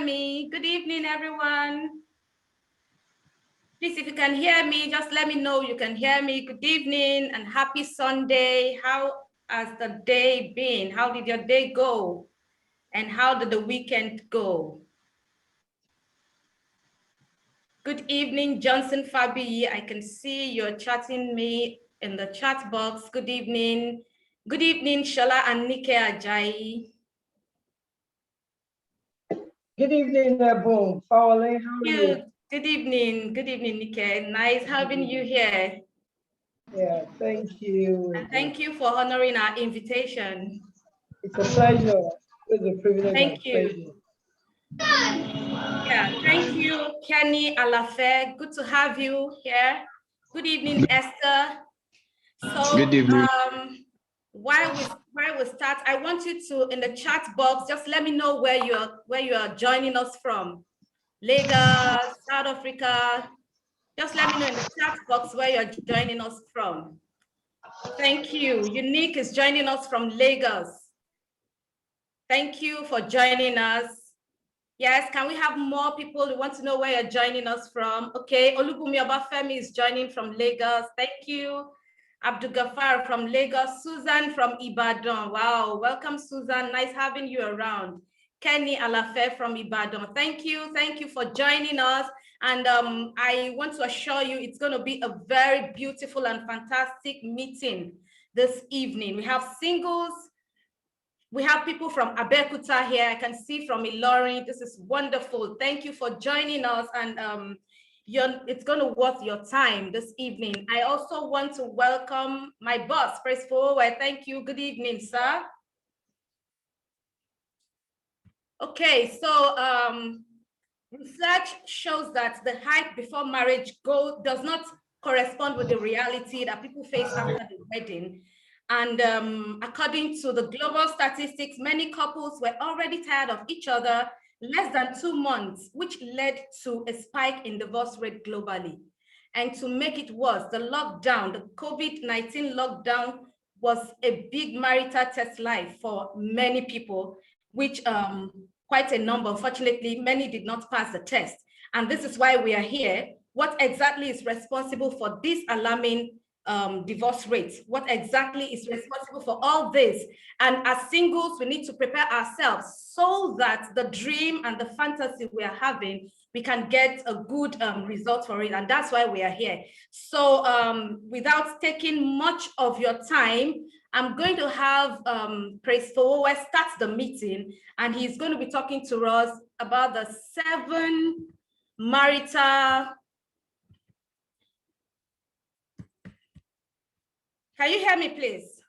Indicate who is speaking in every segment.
Speaker 1: me. Good evening, everyone. Please, if you can hear me, just let me know you can hear me. Good evening and happy Sunday. How has the day been? How did your day go? And how did the weekend go? Good evening, Johnson Fabi. I can see you're chatting me in the chat box. Good evening. Good evening, Shola and Nike Ajayi.
Speaker 2: Good evening, Boom. Fowling, how are you?
Speaker 1: Good evening, Nike. Nice having you here.
Speaker 2: Yeah, thank you.
Speaker 1: And thank you for honoring our invitation.
Speaker 2: It's a pleasure. It's a privilege.
Speaker 1: Thank you. Yeah, thank you, Kenny Alafe. Good to have you here. Good evening, Esther. So,
Speaker 3: good evening.
Speaker 1: While we start, I want you to, in the chat box, just let me know where you are joining us from. Lagos, South Africa. Just let me know in the chat box where you're joining us from. Thank you. Unique is joining us from Lagos. Thank you for joining us. Yes, can we have more people who want to know where you're joining us from? Okay, Olubumi Obafemi is joining from Lagos. Thank you. Abdul Gafar from Lagos. Susan from Ibadan. Wow, welcome, Susan. Nice having you around. Kenny Alafe from Ibadan. Thank you for joining us. And I want to assure you it's going to be a very beautiful and fantastic meeting this evening. We have singles. We have people from Abeokuta here. I can see from Ilorin. This is wonderful. Thank you for joining us. And it's going to worth your time this evening. I also want to welcome my boss, Praise Forward. Thank you. Good evening, sir. Okay, so research shows that the hype before marriage does not correspond with the reality that people face after the wedding. And according to the global statistics, many couples were already tired of each other less than 2 months, which led to a spike in divorce rate globally. And to make it worse, the COVID-19 lockdown was a big marital test life for many people, which quite a number, unfortunately, many did not pass the test. And this is why we are here. What exactly is responsible for this alarming divorce rates? What exactly is responsible for all this? And as singles, we need to prepare ourselves so that the dream and the fantasy we are having, we can get a good result for it. And that's why we are here. So without taking much of your time, I'm going to have Praise Forward start the meeting, and he's going to be talking to us about the 7 marital. Can you hear me, please?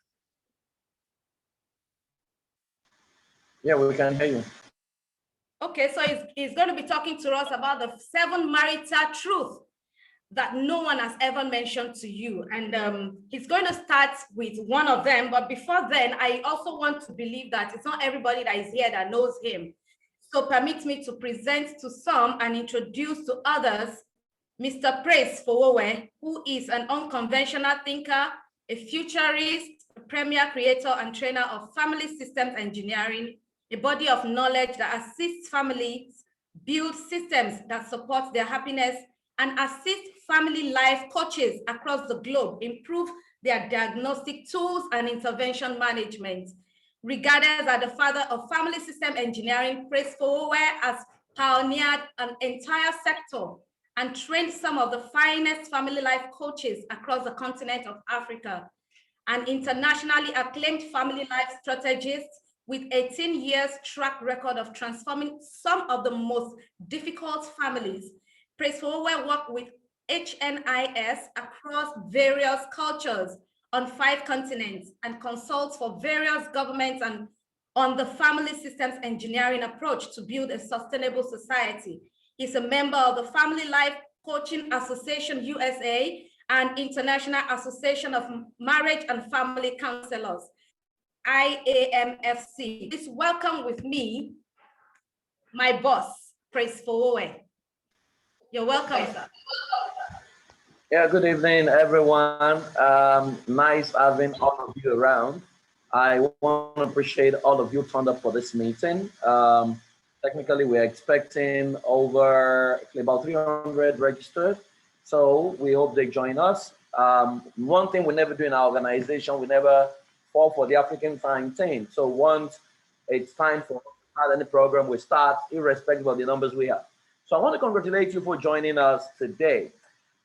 Speaker 3: Yeah, we can hear you.
Speaker 1: Okay, so he's going to be talking to us about the 7 marital truths that no one has ever mentioned to you. And he's going to start with one of them. But before then, I also want to believe that it's not everybody that is here that knows him. So permit me to present to some and introduce to others Mr. Praise Forward, who is an unconventional thinker, a futurist, a premier creator and trainer of family systems engineering, a body of knowledge that assists families build systems that support their happiness and assist family life coaches across the globe improve their diagnostic tools and intervention management. Regarded as the father of family system engineering, Praise Forward has pioneered an entire sector and trained some of the finest family life coaches across the continent of Africa. An internationally acclaimed family life strategist with 18 years track record of transforming some of the most difficult families. Praise Forward worked with HNIS across various cultures on 5 continents and consults for various governments and on the family systems engineering approach to build a sustainable society. He's a member of the Family Life Coaching Association USA and International Association of Marriage and Family Counselors, IAMFC. Please welcome with me my boss, Praise Forward. You're welcome, sir.
Speaker 3: Yeah, good evening, everyone. Nice having all of you around. I want to appreciate all of you turned up for this meeting. Technically, we're expecting over about 300 registered. So we hope they join us. One thing we never do in our organization, we never fall for the African time thing. So once it's time for any program, we start irrespective of the numbers we have. So I want to congratulate you for joining us today.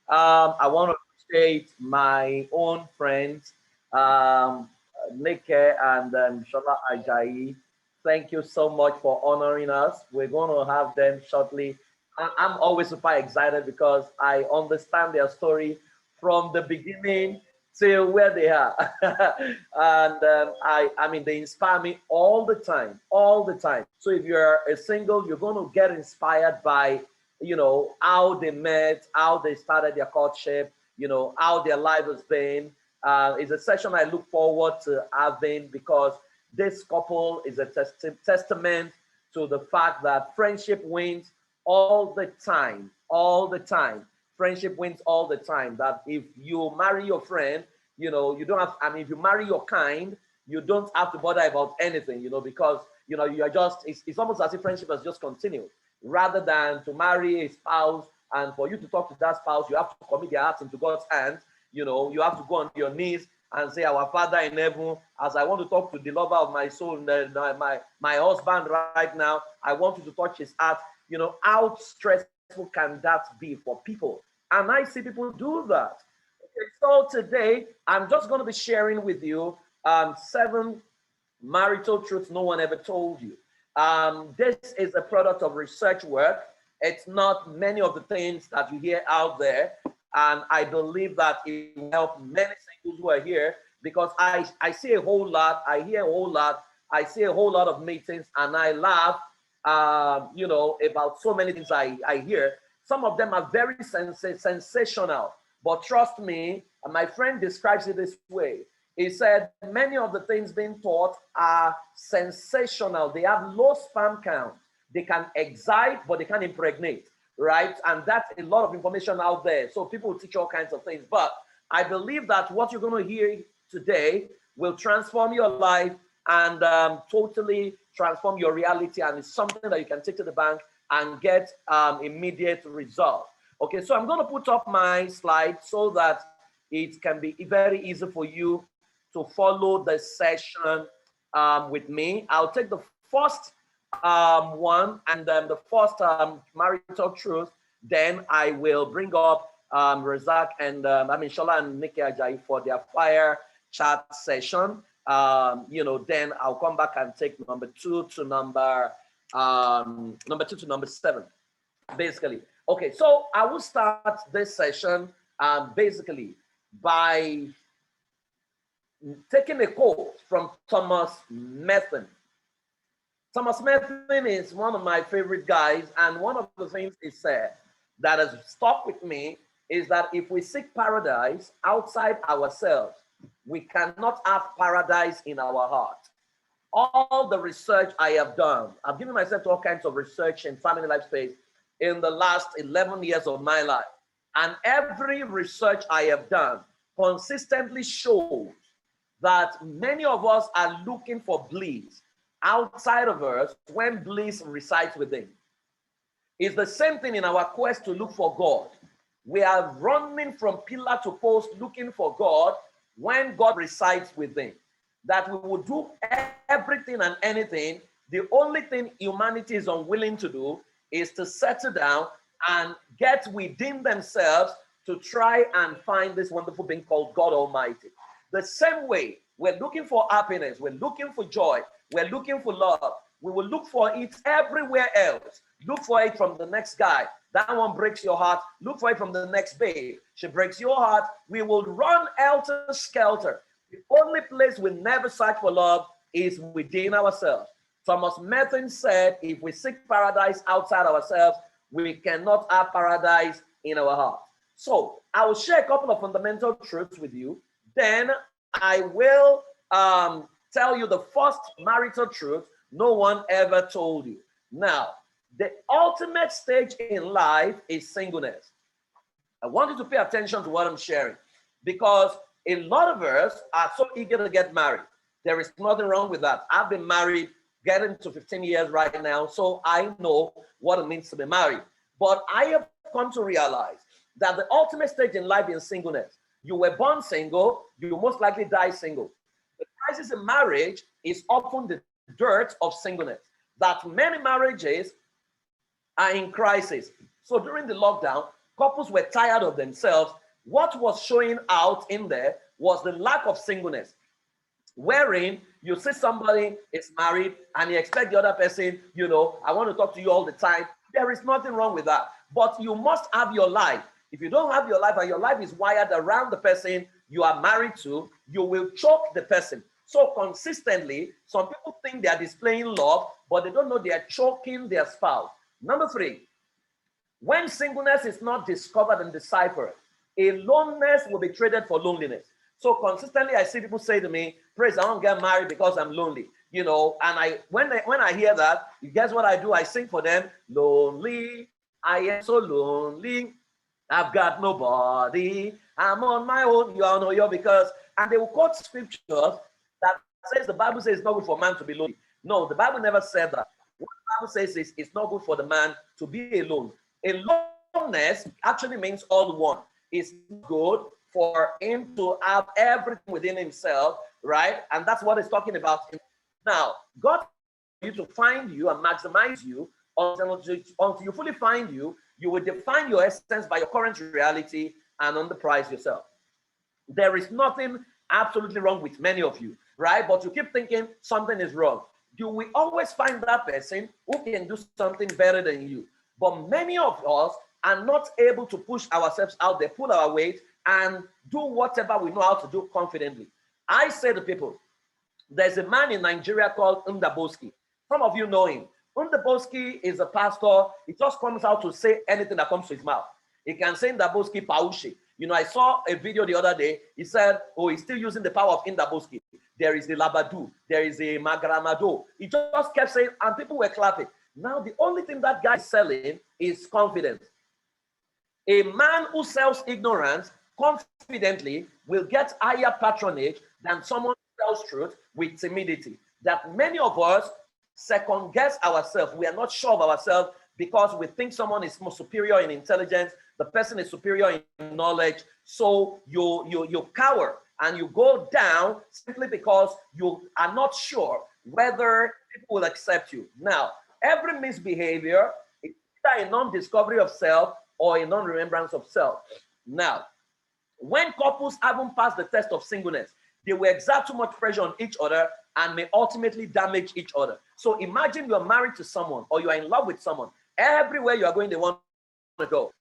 Speaker 3: I want to appreciate my own friends, Nike and Shola Ajayi. Thank you so much for honoring us. We're going to have them shortly. I'm always super excited because I understand their story from the beginning till where they are. And I mean, they inspire me all the time, all the time. So if you're a single, you're going to get inspired by, you know, how they met, how they started their courtship, you know, how their life has been. It's a session I look forward to having because this couple is a testament to the fact that friendship wins all the time, all the time. Friendship wins all the time. That if you marry your friend, you know, you don't have, I mean, if you marry your kind, you don't have to bother about anything, you know, because, you know, you're just, it's almost as if friendship has just continued rather than to marry a spouse and for you to talk to that spouse, you have to commit your heart into God's hands. You know, you have to go on your knees and say, our Father in heaven, as I want to talk to the lover of my soul, my husband right now, I want you to touch his heart. You know, how stressful can that be for people? And I see people do that. Okay, so today, I'm just going to be sharing with you 7 marital truths no one ever told you. This is a product of research work. It's not many of the things that you hear out there. And I believe that it will help many singles who are here because I see a whole lot, I hear a whole lot, I see a whole lot of meetings and I laugh, you know, about so many things I hear. Some of them are very sensational, but trust me, my friend describes it this way. He said, many of the things being taught are sensational. They have low sperm count. They can excite, but they can't impregnate, right? And that's a lot of information out there. So people teach all kinds of things. But I believe that what you're going to hear today will transform your life and totally transform your reality. And it's something that you can take to the bank and get immediate results. Okay, so I'm going to put up my slide so that it can be very easy for you to follow the session with me. I'll take the first one and the first marital truth. Then I will bring up Razak and Shola and Nikki Ajayi for their fire chat session. You know, then I'll come back and take number 2 to number 7, basically. Okay, so I will start this session basically by taking a quote from Thomas Merton. Thomas Merton is one of my favorite guys, and one of the things he said that has stuck with me is that if we seek paradise outside ourselves, we cannot have paradise in our heart. All the research I have done, I've given myself to all kinds of research in family life space in the last 11 years of my life. And every research I have done consistently shows that many of us are looking for bliss outside of us when bliss resides within. It's the same thing in our quest to look for God. We are running from pillar to post looking for God when God resides within. That we will do everything and anything. The only thing humanity is unwilling to do is to settle down and get within themselves to try and find this wonderful being called God Almighty. The same way we're looking for happiness, we're looking for joy, we're looking for love. We will look for it everywhere else. Look for it from the next guy. That one breaks your heart. Look for it from the next babe. She breaks your heart. We will run helter-skelter. The only place we never search for love is within ourselves. Thomas Merton said, if we seek paradise outside ourselves, we cannot have paradise in our heart. So I will share a couple of fundamental truths with you. Then I will tell you the first marital truth no one ever told you. Now, the ultimate stage in life is singleness. I want you to pay attention to what I'm sharing because a lot of us are so eager to get married. There is nothing wrong with that. I've been married getting to 15 years right now, so I know what it means to be married. But I have come to realize that the ultimate stage in life is singleness. You were born single, you most likely die single. The crisis in marriage is often the dirt of singleness, that many marriages are in crisis. So during the lockdown, couples were tired of themselves. What was showing out in there was the lack of singleness, wherein you see somebody is married and you expect the other person, you know, I want to talk to you all the time. There is nothing wrong with that. But you must have your life. If you don't have your life and your life is wired around the person you are married to, you will choke the person. So consistently, some people think they are displaying love, but they don't know they are choking their spouse. Number 3, when singleness is not discovered and deciphered, a loneness will be traded for loneliness. So consistently, I see people say to me, Praise, I don't get married because I'm lonely. You know, and when I hear that, guess what I do? I sing for them, lonely, I am so lonely. I've got nobody. I'm on my own. You all know you because, and they will quote scriptures that says the Bible says it's not good for man to be lonely. No, the Bible never said that. What the Bible says is it's not good for the man to be alone. Aloneness actually means all one. It's good for him to have everything within himself, right? And that's what it's talking about. Now, God wants you to find you and maximize you until you fully find you. You will define your essence by your current reality and underprice yourself. There is nothing absolutely wrong with many of you, right? But you keep thinking something is wrong. You will always find that person who can do something better than you. But many of us are not able to push ourselves out there, pull our weight, and do whatever we know how to do confidently. I say to people, there's a man in Nigeria called Ndaboski. Some of you know him. Ndaboski is a pastor. He just comes out to say anything that comes to his mouth. He can say Ndaboski Paushi. You know, I saw a video the other day. He said, oh, he's still using the power of Ndaboski. There is the Labadu. There is a Magramado. He just kept saying, and people were clapping. Now, the only thing that guy is selling is confidence. A man who sells ignorance confidently will get higher patronage than someone who sells truth with timidity. That many of us second guess ourselves. We are not sure of ourselves because we think someone is more superior in intelligence, the person is superior in knowledge. So you cower and you go down simply because you are not sure whether people will accept you. Now, every misbehavior is either a non-discovery of self or a non-remembrance of self. Now, when couples haven't passed the test of singleness, they will exert too much pressure on each other and may ultimately damage each other. So imagine you're married to someone or you're in love with someone. Everywhere you are going, they want to go.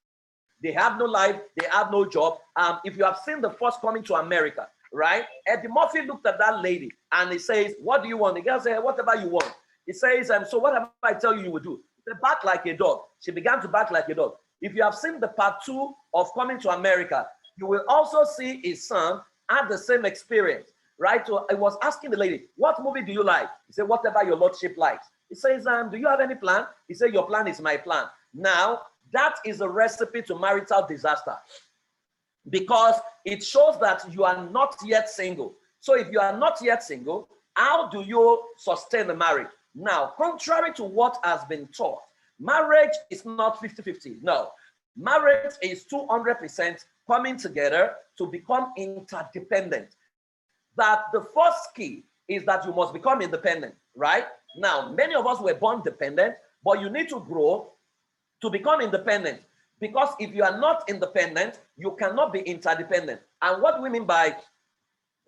Speaker 3: They have no life, they have no job. If you have seen The First Coming to America, right? Eddie Murphy looked at that lady and he says, what do you want? The girl said, whatever you want. He says, so whatever I tell you, you will do. They bark like a dog. She began to bark like a dog. If you have seen the part 2 of Coming to America, you will also see his son had the same experience, right? So I was asking the lady, what movie do you like? He said, whatever your lordship likes. He says, do you have any plan? He said, your plan is my plan. Now, that is a recipe to marital disaster because it shows that you are not yet single. So if you are not yet single, how do you sustain a marriage? Now, contrary to what has been taught, marriage is not 50-50. No, marriage is 200% coming together to become interdependent. That the first key is that you must become independent, right? Now, many of us were born dependent, but you need to grow to become independent. Because if you are not independent, you cannot be interdependent. And what do we mean by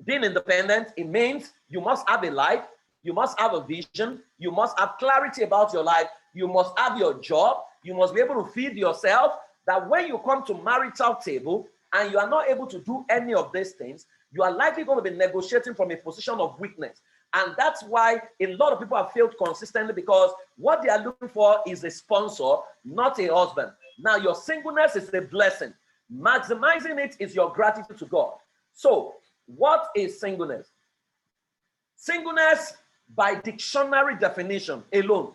Speaker 3: being independent? It means you must have a life, you must have a vision, you must have clarity about your life, you must have your job, you must be able to feed yourself, that when you come to marital table and you are not able to do any of these things, you are likely going to be negotiating from a position of weakness. And that's why a lot of people have failed consistently because what they are looking for is a sponsor, not a husband. Now, your singleness is a blessing. Maximizing it is your gratitude to God. So, what is singleness? Singleness, by dictionary definition alone,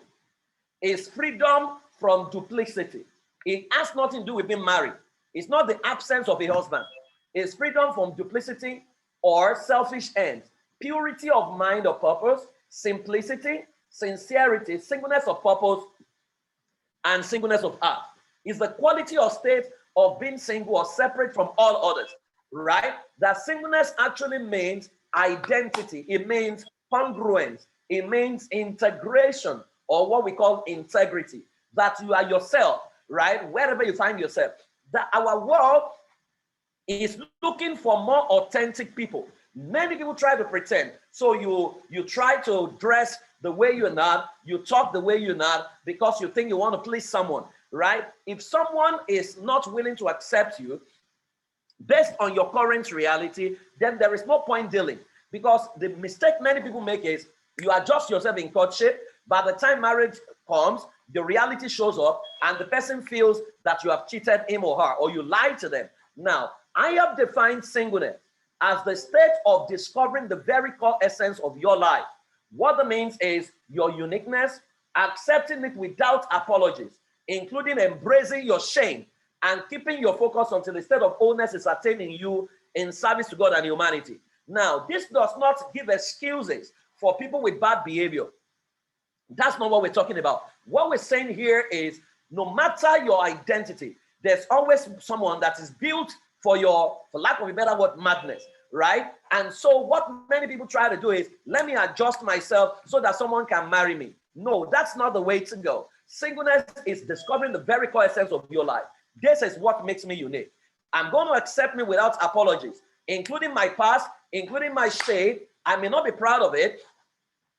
Speaker 3: is freedom from duplicity. It has nothing to do with being married. It's not the absence of a husband. It's freedom from duplicity or selfish ends. Purity of mind or purpose, simplicity, sincerity, singleness of purpose, and singleness of heart. Is the quality or state of being single or separate from all others, right? That singleness actually means identity. It means congruence. It means integration, or what we call integrity, that you are yourself, right? Wherever you find yourself. That our world is looking for more authentic people. Many people try to pretend. So you try to dress the way you're not, you talk the way you're not, because you think you want to please someone, right? If someone is not willing to accept you based on your current reality, then there is no point dealing. Because the mistake many people make is you adjust yourself in courtship. By the time marriage comes, the reality shows up and the person feels that you have cheated him or her, or you lied to them. Now, I have defined singleness as the state of discovering the very core essence of your life. What that means is your uniqueness, accepting it without apologies, including embracing your shame and keeping your focus until the state of wholeness is attained in you in service to God and humanity. Now, this does not give excuses for people with bad behavior. That's not what we're talking about. What we're saying here is no matter your identity, there's always someone that is built for your, for lack of a better word, madness, right? And so what many people try to do is, let me adjust myself so that someone can marry me. No, that's not the way to go. Singleness is discovering the very core essence of your life. This is what makes me unique. I'm going to accept me without apologies, including my past, including my shade. I may not be proud of it,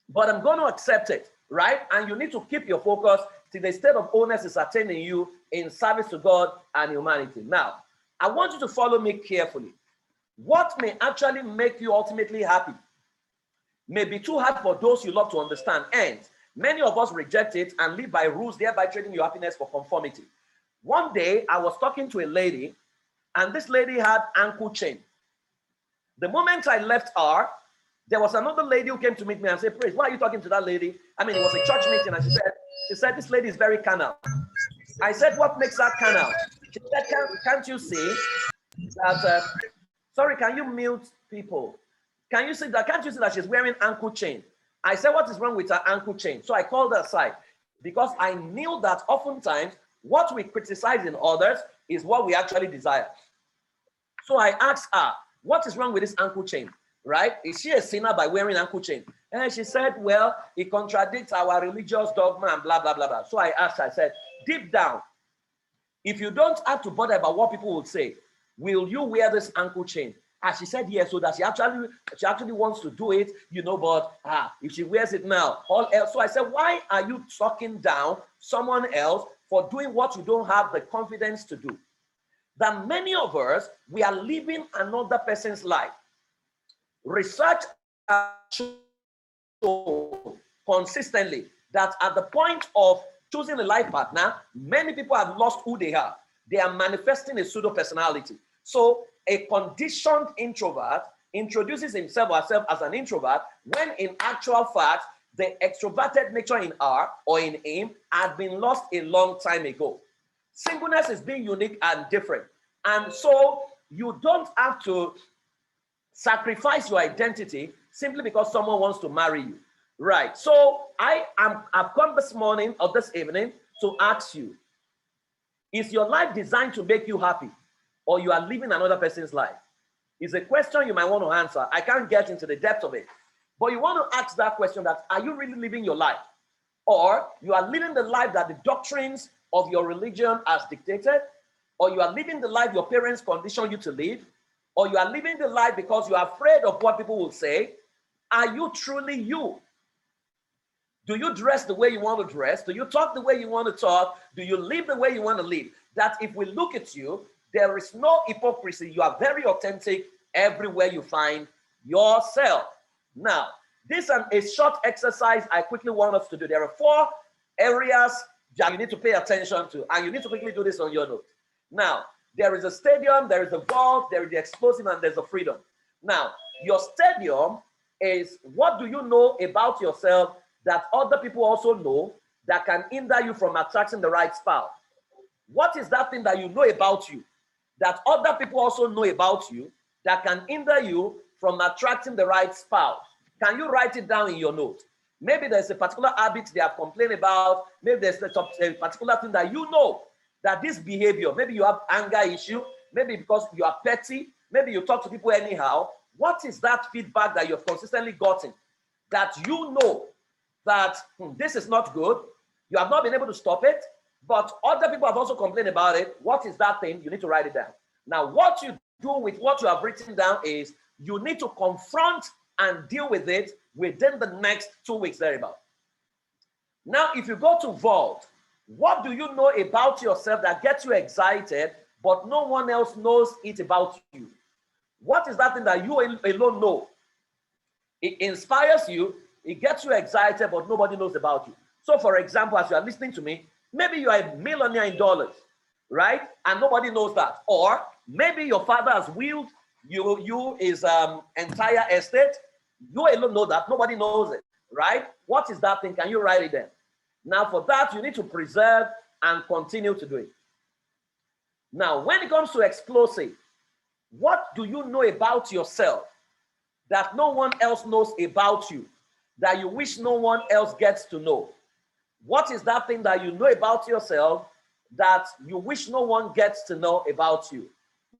Speaker 3: but I'm going to accept it, right? And you need to keep your focus till the state of wholeness is attained in you in service to God and humanity. Now, I want you to follow me carefully. What may actually make you ultimately happy may be too hard for those you love to understand, and many of us reject it and live by rules, thereby trading your happiness for conformity. One day, I was talking to a lady, and this lady had ankle chain. The moment I left her, there was another lady who came to meet me and said, Praise, why are you talking to that lady? I mean, it was a church meeting, and she said, this lady is very carnal. I said, what makes her carnal? She said, can't you see that, sorry, can you mute people? Can you see that, can't you see that she's wearing ankle chain? I said, what is wrong with her ankle chain? So I called her aside because I knew that oftentimes what we criticize in others is what we actually desire. So I asked her, what is wrong with this ankle chain, right? Is she a sinner by wearing ankle chain? And she said, well, it contradicts our religious dogma and blah, blah, blah, blah. So I asked her, I said, deep down, if you don't have to bother about what people will say, will you wear this ankle chain? And she said, yes, so that she actually wants to do it, you know, but if she wears it now, all else. So I said, why are you talking down someone else for doing what you don't have the confidence to do? That many of us, we are living another person's life. Research shows consistently that at the point of choosing a life partner, many people have lost who they are. They are manifesting a pseudo personality. So a conditioned introvert introduces himself or herself as an introvert when in actual fact, the extroverted nature in her or in him had been lost a long time ago. Singleness is being unique and different. And so you don't have to sacrifice your identity simply because someone wants to marry you. Right. So I've come this morning or this evening to ask you, is your life designed to make you happy, or you are living another person's life? It's a question you might want to answer. I can't get into the depth of it, but you want to ask that question, that are you really living your life, or you are living the life that the doctrines of your religion has dictated, or you are living the life your parents conditioned you to live, or you are living the life because you are afraid of what people will say? Are you truly you? Do you dress the way you want to dress? Do you talk the way you want to talk? Do you live the way you want to live? That if we look at you, there is no hypocrisy. You are very authentic everywhere you find yourself. Now, this is a short exercise I quickly want us to do. There are 4 areas that you need to pay attention to, and you need to quickly do this on your note. Now, there is a stadium, there is a vault, there is the explosive, and there's a freedom. Now, your stadium is what do you know about yourself that other people also know that can hinder you from attracting the right spouse? What is that thing that you know about you that other people also know about you that can hinder you from attracting the right spouse? Can you write it down in your note? Maybe there's a particular habit they have complained about. Maybe there's a particular thing that you know that this behavior, maybe you have anger issue, maybe because you are petty, maybe you talk to people anyhow. What is that feedback that you've consistently gotten that you know that this is not good? You have not been able to stop it, but other people have also complained about it. What is that thing? You need to write it down. Now, what you do with what you have written down is you need to confront and deal with it within the next 2 weeks thereabout. Now, if you go to Vault, what do you know about yourself that gets you excited, but no one else knows it about you? What is that thing that you alone know? It inspires you, it gets you excited, but nobody knows about you. So, for example, as you are listening to me, maybe you are a millionaire in dollars, right? And nobody knows that. Or maybe your father has willed you his entire estate. You alone know that. Nobody knows it, right? What is that thing? Can you write it down? Now, for that, you need to preserve and continue to do it. Now, when it comes to explosive, what do you know about yourself that no one else knows about you, that you wish no one else gets to know? What is that thing that you know about yourself that you wish no one gets to know about you?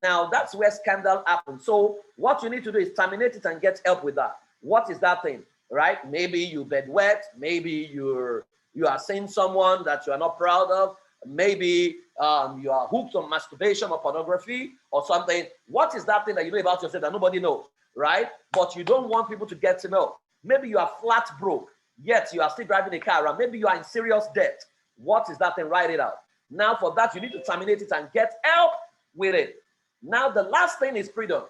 Speaker 3: Now, that's where scandal happens. So what you need to do is terminate it and get help with that. What is that thing, right? Maybe you bedwet. Maybe you are seeing someone that you are not proud of. Maybe you are hooked on masturbation or pornography or something. What is that thing that you know about yourself that nobody knows, right? But you don't want people to get to know. Maybe you are flat broke, yet you are still driving a car around. Maybe you are in serious debt. What is that thing? Write it out. Now, for that, you need to terminate it and get help with it. Now, the last thing is freedom.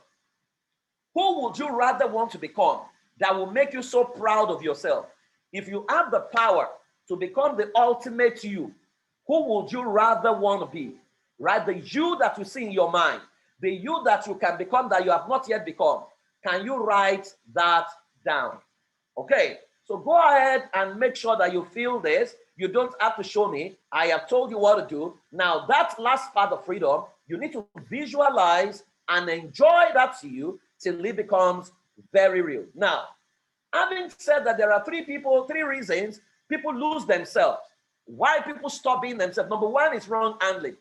Speaker 3: Who would you rather want to become that will make you so proud of yourself? If you have the power to become the ultimate you, who would you rather want to be? Right? The you that you see in your mind, the you that you can become that you have not yet become. Can you write that down? Okay, so go ahead and make sure that you feel this. You don't have to show me. I have told you what to do. Now, that last part of freedom, you need to visualize and enjoy that to you till it becomes very real. Now, having said that, there are three reasons people lose themselves. Why people stop being themselves? Number one is wrong handling.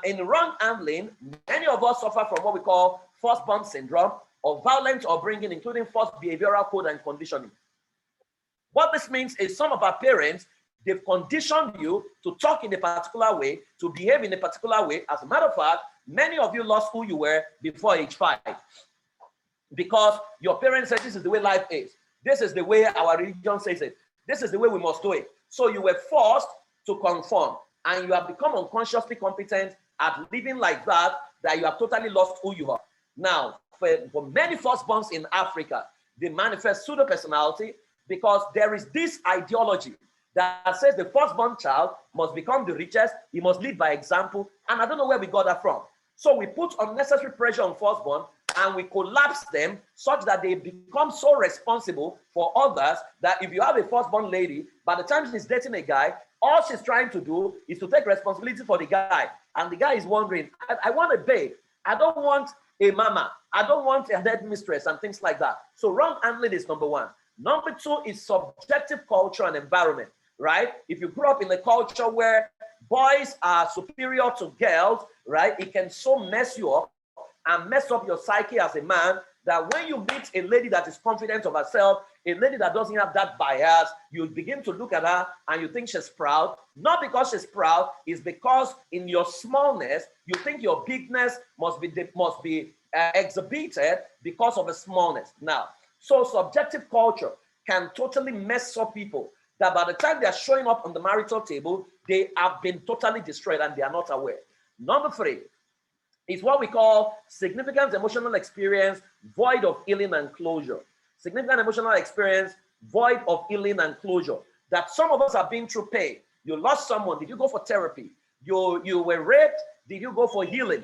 Speaker 3: In wrong handling, many of us suffer from what we call firstborn syndrome or violent upbringing, including false behavioral code and conditioning. What this means is some of our parents, they've conditioned you to talk in a particular way, to behave in a particular way. As a matter of fact, many of you lost who you were before age 5 because your parents said this is the way life is. This is the way our religion says it. This is the way we must do it. So you were forced to conform, and you have become unconsciously competent at living like that you have totally lost who you are. Now, for many firstborns in Africa, they manifest pseudo-personality because there is this ideology that says the firstborn child must become the richest, he must lead by example, and I don't know where we got that from. So we put unnecessary pressure on firstborn, and we collapse them such that they become so responsible for others that if you have a firstborn lady, by the time she's dating a guy, all she's trying to do is to take responsibility for the guy. And the guy is wondering, I want a babe. I don't want a mama. I don't want a head mistress and things like that. So wrong handling is number one. Number two is subjective culture and environment, right? If you grew up in a culture where boys are superior to girls, right, it can so mess you up and mess up your psyche as a man that when you meet a lady that is confident of herself, a lady that doesn't have that bias, you begin to look at her and you think she's proud. Not because she's proud, it's because in your smallness, you think your bigness must be exhibited because of a smallness. Now, so subjective culture can totally mess up people that by the time they are showing up on the marital table, they have been totally destroyed and they are not aware. Number three is what we call significant emotional experience void of healing and closure. Significant emotional experience void of healing and closure. That some of us have been through pain. You lost someone. Did you go for therapy? You were raped. Did you go for healing?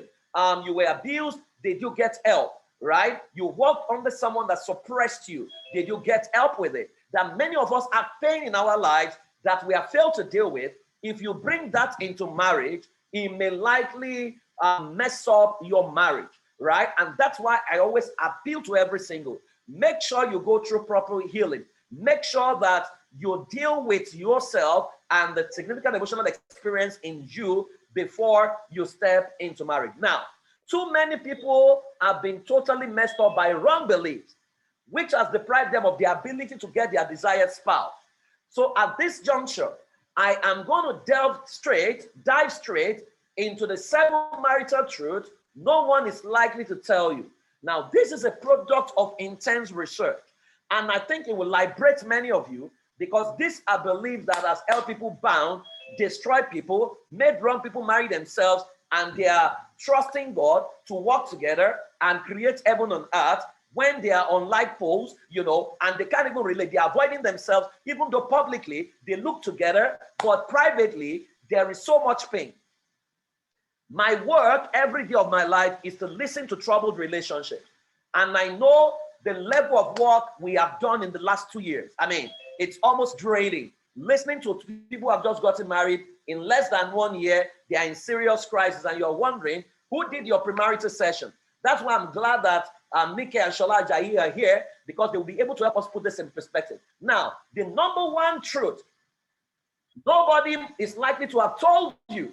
Speaker 3: You were abused. Did you get help? Right? You worked under someone that suppressed you. Did you get help with it? That many of us have pain in our lives that we have failed to deal with. If you bring that into marriage, it may likely mess up your marriage, right? And that's why I always appeal to every single. Make sure you go through proper healing. Make sure that you deal with yourself and the significant emotional experience in you before you step into marriage. Now, too many people have been totally messed up by wrong beliefs, which has deprived them of the ability to get their desired spouse. So at this juncture, I am going to dive straight into the 7 marital truths no one is likely to tell you. Now, this is a product of intense research, and I think it will liberate many of you, because these are beliefs that has held people bound, destroyed people, made wrong people marry themselves, and they are trusting God to work together and create heaven on earth when they are on light poles, and they can't even relate. They are avoiding themselves, even though publicly they look together, but privately there is so much pain. My work every day of my life is to listen to troubled relationships. And I know the level of work we have done in the last 2 years. I mean, it's almost draining. Listening to people who have just gotten married in less than 1 year, they are in serious crisis, and you're wondering, who did your premarital session? That's why I'm glad that Nike and Shola Ajayi are here, because they will be able to help us put this in perspective. Now, the number one truth nobody is likely to have told you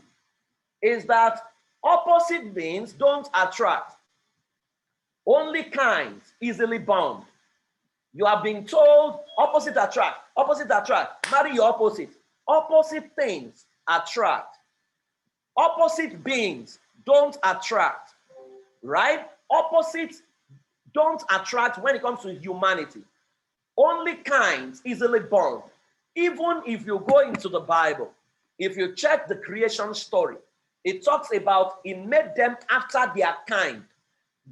Speaker 3: is that opposite beings don't attract. Only kinds easily bond. You are being told opposite attract, marry your opposite. Opposite things attract. Opposite beings don't attract, right? Opposites don't attract when it comes to humanity. Only kinds easily bond. Even if you go into the Bible, if you check the creation story, it talks about he made them after their kind.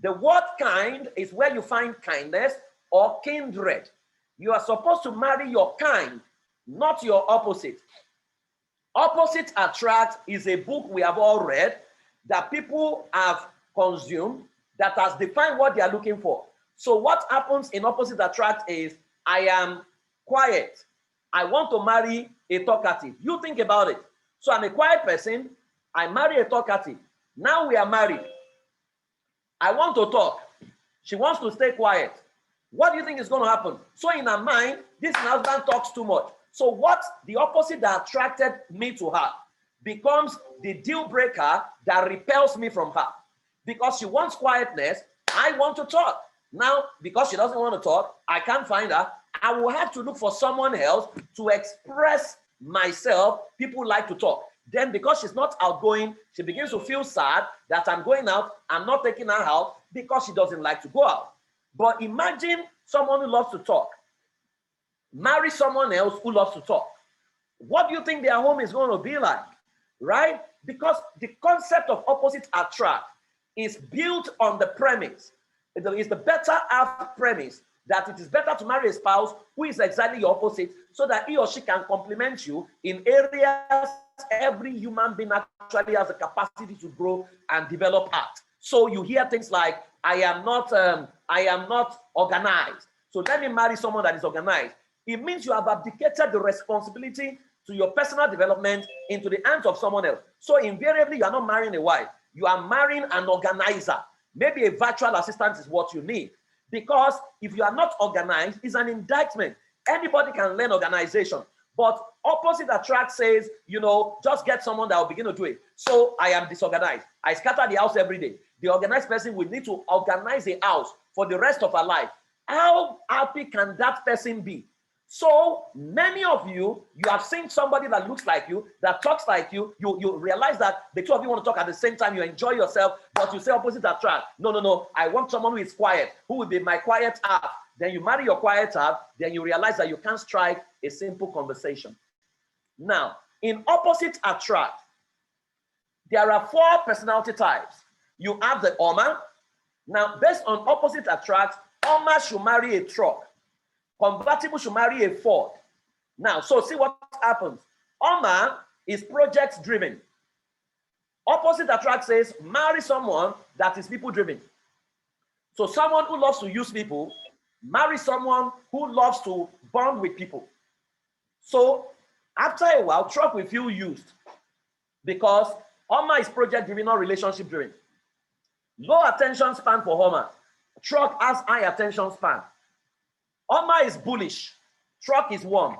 Speaker 3: The word kind is where you find kindness or kindred. You are supposed to marry your kind, not your opposite. Opposite Attract is a book we have all read that people have consumed that has defined what they are looking for. So what happens in Opposite Attract is, I am quiet. I want to marry a talkative. You think about it. So I'm a quiet person. I marry a talkative. Now we are married. I want to talk. She wants to stay quiet. What do you think is going to happen? So in her mind, this husband talks too much. So what the opposite that attracted me to her becomes the deal breaker that repels me from her. Because she wants quietness, I want to talk. Now, because she doesn't want to talk, I can't find her. I will have to look for someone else to express myself. People like to talk. Then because she's not outgoing, she begins to feel sad that I'm going out, I'm not taking her out because she doesn't like to go out. But imagine someone who loves to talk. Marry someone else who loves to talk. What do you think their home is going to be like? Right? Because the concept of opposite attract is built on the premise. It's the better half premise that it is better to marry a spouse who is exactly your opposite, so that he or she can complement you in areas every human being actually has the capacity to grow and develop at. So you hear things like, I am not organized, so let me marry someone that is organized. It means you have abdicated the responsibility to your personal development into the hands of someone else. So invariably, you are not marrying a wife. You are marrying an organizer. Maybe a virtual assistant is what you need. Because if you are not organized, it's an indictment. Anybody can learn organization. But Opposite Attract says, just get someone that will begin to do it. So I am disorganized. I scatter the house every day. The organized person will need to organize a house for the rest of her life. How happy can that person be? So many of you have seen somebody that looks like you, that talks like you. You realize that the two of you want to talk at the same time. You enjoy yourself, but you say Opposite Attract. No. I want someone who is quiet, who will be my quiet half. Then you marry your quiet half. Then you realize that you can't strike a simple conversation. Now, in Opposite Attract, there are 4 personality types. You have the Oma. Now, based on Opposite Attract, Oma should marry a truck. Compatible should marry a Ford. Now, so see what happens. Oma is project driven. Opposite Attract says, marry someone that is people driven. So someone who loves to use people, marry someone who loves to bond with people. So after a while, truck will feel used because Oma is project driven, not relationship driven. Low attention span for Oma. Truck has high attention span. Oma is bullish. Truck is warm.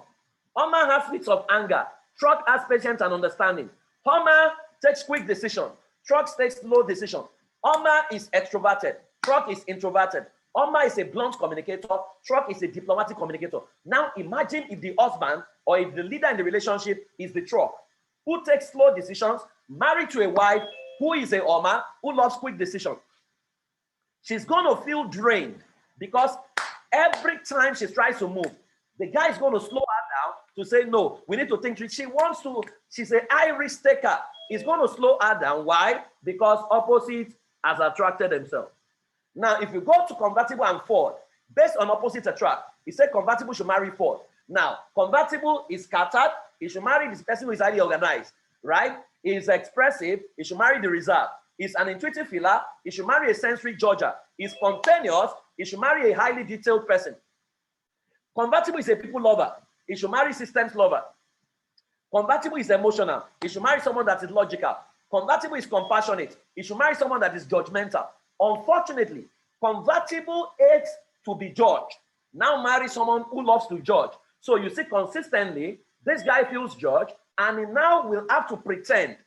Speaker 3: Oma has fits of anger. Truck has patience and understanding. Oma takes quick decision. Truck takes slow decision. Oma is extroverted. Truck is introverted. Oma is a blunt communicator. Truck is a diplomatic communicator. Now imagine if the husband or if the leader in the relationship is the truck, who takes slow decisions, married to a wife who is a Oma, who loves quick decisions. She's going to feel drained because every time she tries to move, the guy is going to slow her down to say, no, we need to think. She's an high risk taker. He's going to slow her down. Why? Because opposites has attracted themselves. Now, if you go to Compatible and Ford, based on opposites attract, he said Compatible should marry Ford. Now, Compatible is scattered. He should marry this person who is highly organized, right? He is expressive. He should marry the reserved. He's an intuitive feeler. He should marry a sensory judger. He's spontaneous. He should marry a highly detailed person. Compatible is a people lover. He should marry systems lover. Compatible is emotional. He should marry someone that is logical. Compatible is compassionate. He should marry someone that is judgmental. Unfortunately, compatible hates to be judged. Now marry someone who loves to judge. So you see consistently, this guy feels judged and he now will have to pretend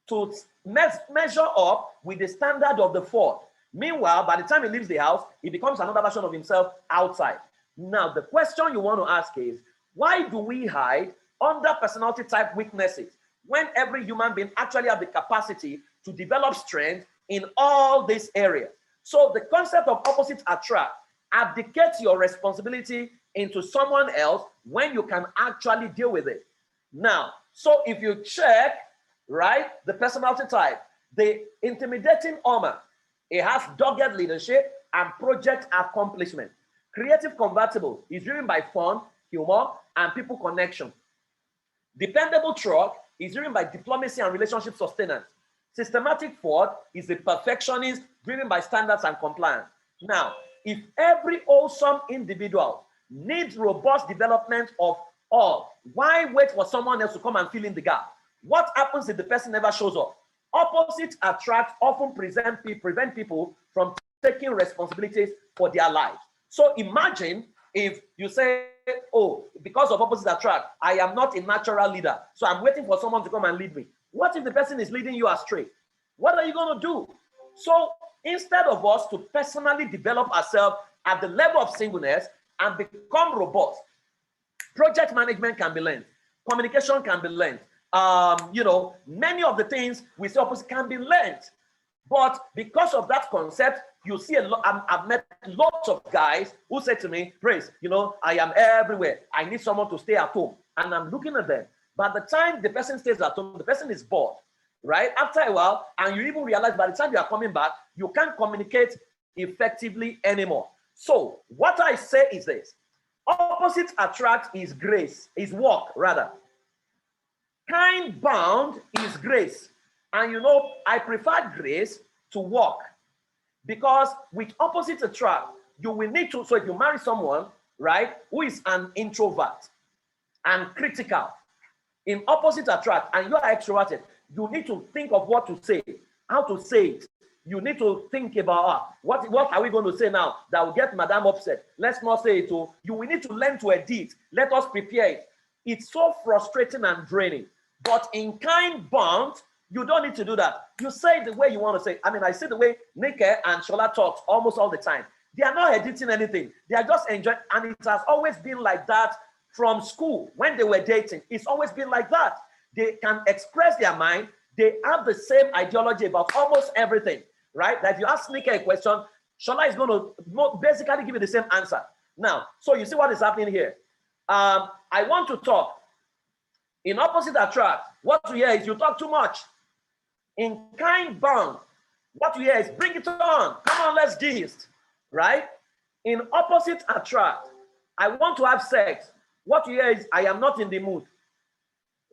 Speaker 3: to measure up with the standard of the Ford. Meanwhile, by the time he leaves the house, he becomes another version of himself outside. Now, the question you want to ask is, why do we hide under personality type weaknesses when every human being actually has the capacity to develop strength in all these areas? So the concept of opposites attract abdicates your responsibility into someone else when you can actually deal with it. Now, so if you check, right, the personality type, the intimidating Oma, it has dogged leadership and project accomplishment. Creative compatible is driven by fun, humor, and people connection. Dependable truck is driven by diplomacy and relationship sustenance. Systematic Ford is a perfectionist driven by standards and compliance. Now, if every wholesome individual needs robust development of all, why wait for someone else to come and fill in the gap? What happens if the person never shows up? Opposites attract often prevent people from taking responsibilities for their lives. So imagine if you say, oh, because of opposites attract, I am not a natural leader, so I'm waiting for someone to come and lead me. What if the person is leading you astray? What are you going to do? So instead of us to personally develop ourselves at the level of singleness and become robust, project management can be learned, communication can be learned. Many of the things we say opposite can be learned. But because of that concept, you see a lot. I've met lots of guys who say to me, Praise, I am everywhere. I need someone to stay at home. And I'm looking at them. By the time the person stays at home, the person is bored, right? After a while, and you even realize by the time you are coming back, you can't communicate effectively anymore. So what I say is this. Opposite attract is grace, is work rather. Kind bound is grace. And I prefer grace to work. Because with opposite attract, you will need to, so if you marry someone, right, who is an introvert and critical, in opposite attract, and you are extroverted, you need to think of what to say, how to say it. You need to think about what are we going to say now that will get Madame upset. Let's not say it. You will need to learn to edit. Let us prepare it. It's so frustrating and draining. But in kind bond, you don't need to do that. You say it the way you want to say. I mean, I see the way Nike and Shola talks almost all the time. They are not editing anything. They are just enjoying. And it has always been like that from school when they were dating. It's always been like that. They can express their mind. They have the same ideology about almost everything, right? That if you ask Nike a question, Shola is going to basically give you the same answer. Now, so you see what is happening here. I want to talk. In opposite attract, what you hear is you talk too much. In kind bound, what you hear is bring it on. Come on, let's gist, right? In opposite attract, I want to have sex. What you hear is I am not in the mood,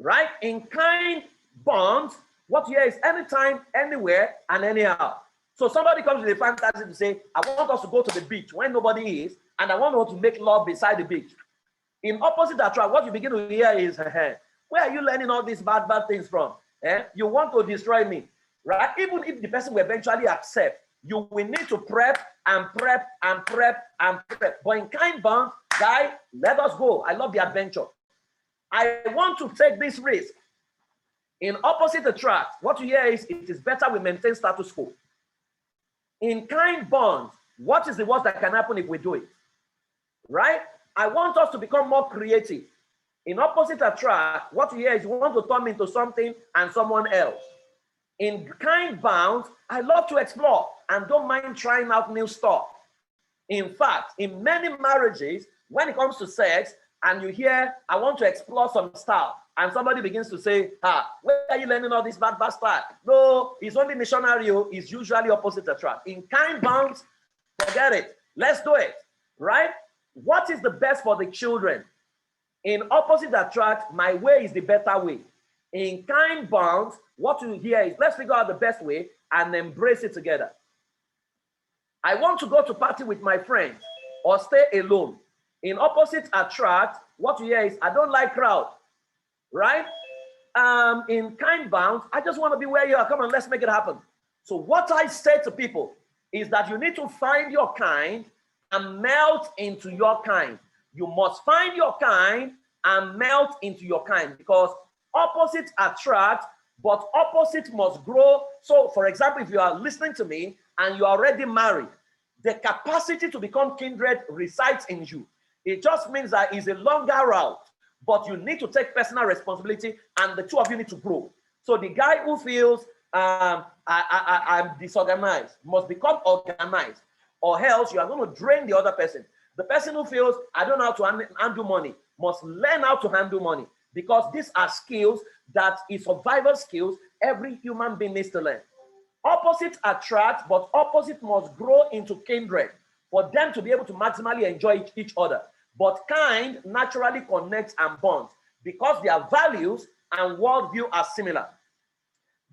Speaker 3: right? In kind bond, what you hear is anytime, anywhere, and anyhow. So somebody comes with a fantasy to say, I want us to go to the beach when nobody is, and I want us to make love beside the beach. In opposite attract, what you begin to hear is, where are you learning all these bad things from? You want to destroy me, right? Even if the person will eventually accept, you will need to prep and prep and prep and prep. But in kind bond, guy, let us go. I love the adventure. I want to take this risk. In opposite attract, what you hear is it is better we maintain status quo. In kind bonds, what is the worst that can happen if we do it? Right? I want us to become more creative. In opposite attract, what you hear is you want to turn me into something and someone else. In kind bonds, I love to explore and don't mind trying out new stuff. In fact, in many marriages, when it comes to sex, and you hear, I want to explore some stuff, and somebody begins to say, where are you learning all this bad stuff? No, it's only missionary, it's usually opposite attract. In kind bonds, forget it. Let's do it, right? What is the best for the children? In opposite attract, my way is the better way. In kind bonds, what you hear is, let's figure out the best way and embrace it together. I want to go to party with my friends or stay alone. In opposite attract, what you hear is, I don't like crowd, right? In kind bound, I just want to be where you are. Come on, let's make it happen. So what I say to people is that you need to find your kind and melt into your kind. You must find your kind and melt into your kind, because opposites attract, but opposite must grow. So for example, if you are listening to me and you are already married, the capacity to become kindred resides in you. It just means that it's a longer route, but you need to take personal responsibility and the two of you need to grow. So the guy who feels I'm disorganized must become organized, or else you are going to drain the other person. The person who feels I don't know how to handle money must learn how to handle money, because these are skills that is survival skills every human being needs to learn. Opposite attract, but opposite must grow into kindred for them to be able to maximally enjoy each other. But kind naturally connects and bonds because their values and worldview are similar.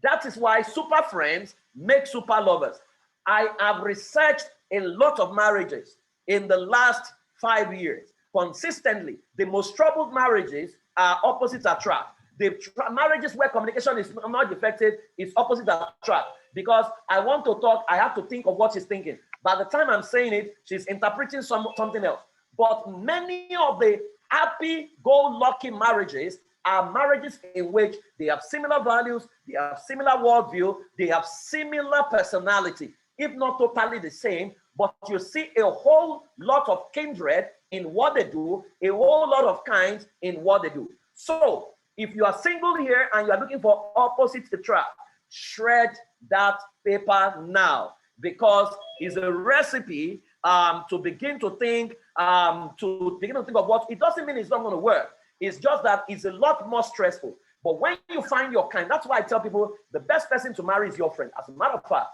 Speaker 3: That is why super friends make super lovers. I have researched a lot of marriages in the last 5 years. Consistently, the most troubled marriages are opposite attract. The marriages where communication is not effective is opposite attract, because I want to talk, I have to think of what she's thinking. By the time I'm saying it, she's interpreting something else. But many of the happy-go-lucky marriages are marriages in which they have similar values, they have similar worldview, they have similar personality, if not totally the same, but you see a whole lot of kindred in what they do, a whole lot of kinds in what they do. So if you are single here and you are looking for opposite attract, shred that paper now, because it's a recipe to begin to think of what, it doesn't mean it's not going to work. It's just that it's a lot more stressful. But when you find your kind, that's why I tell people the best person to marry is your friend. As a matter of fact,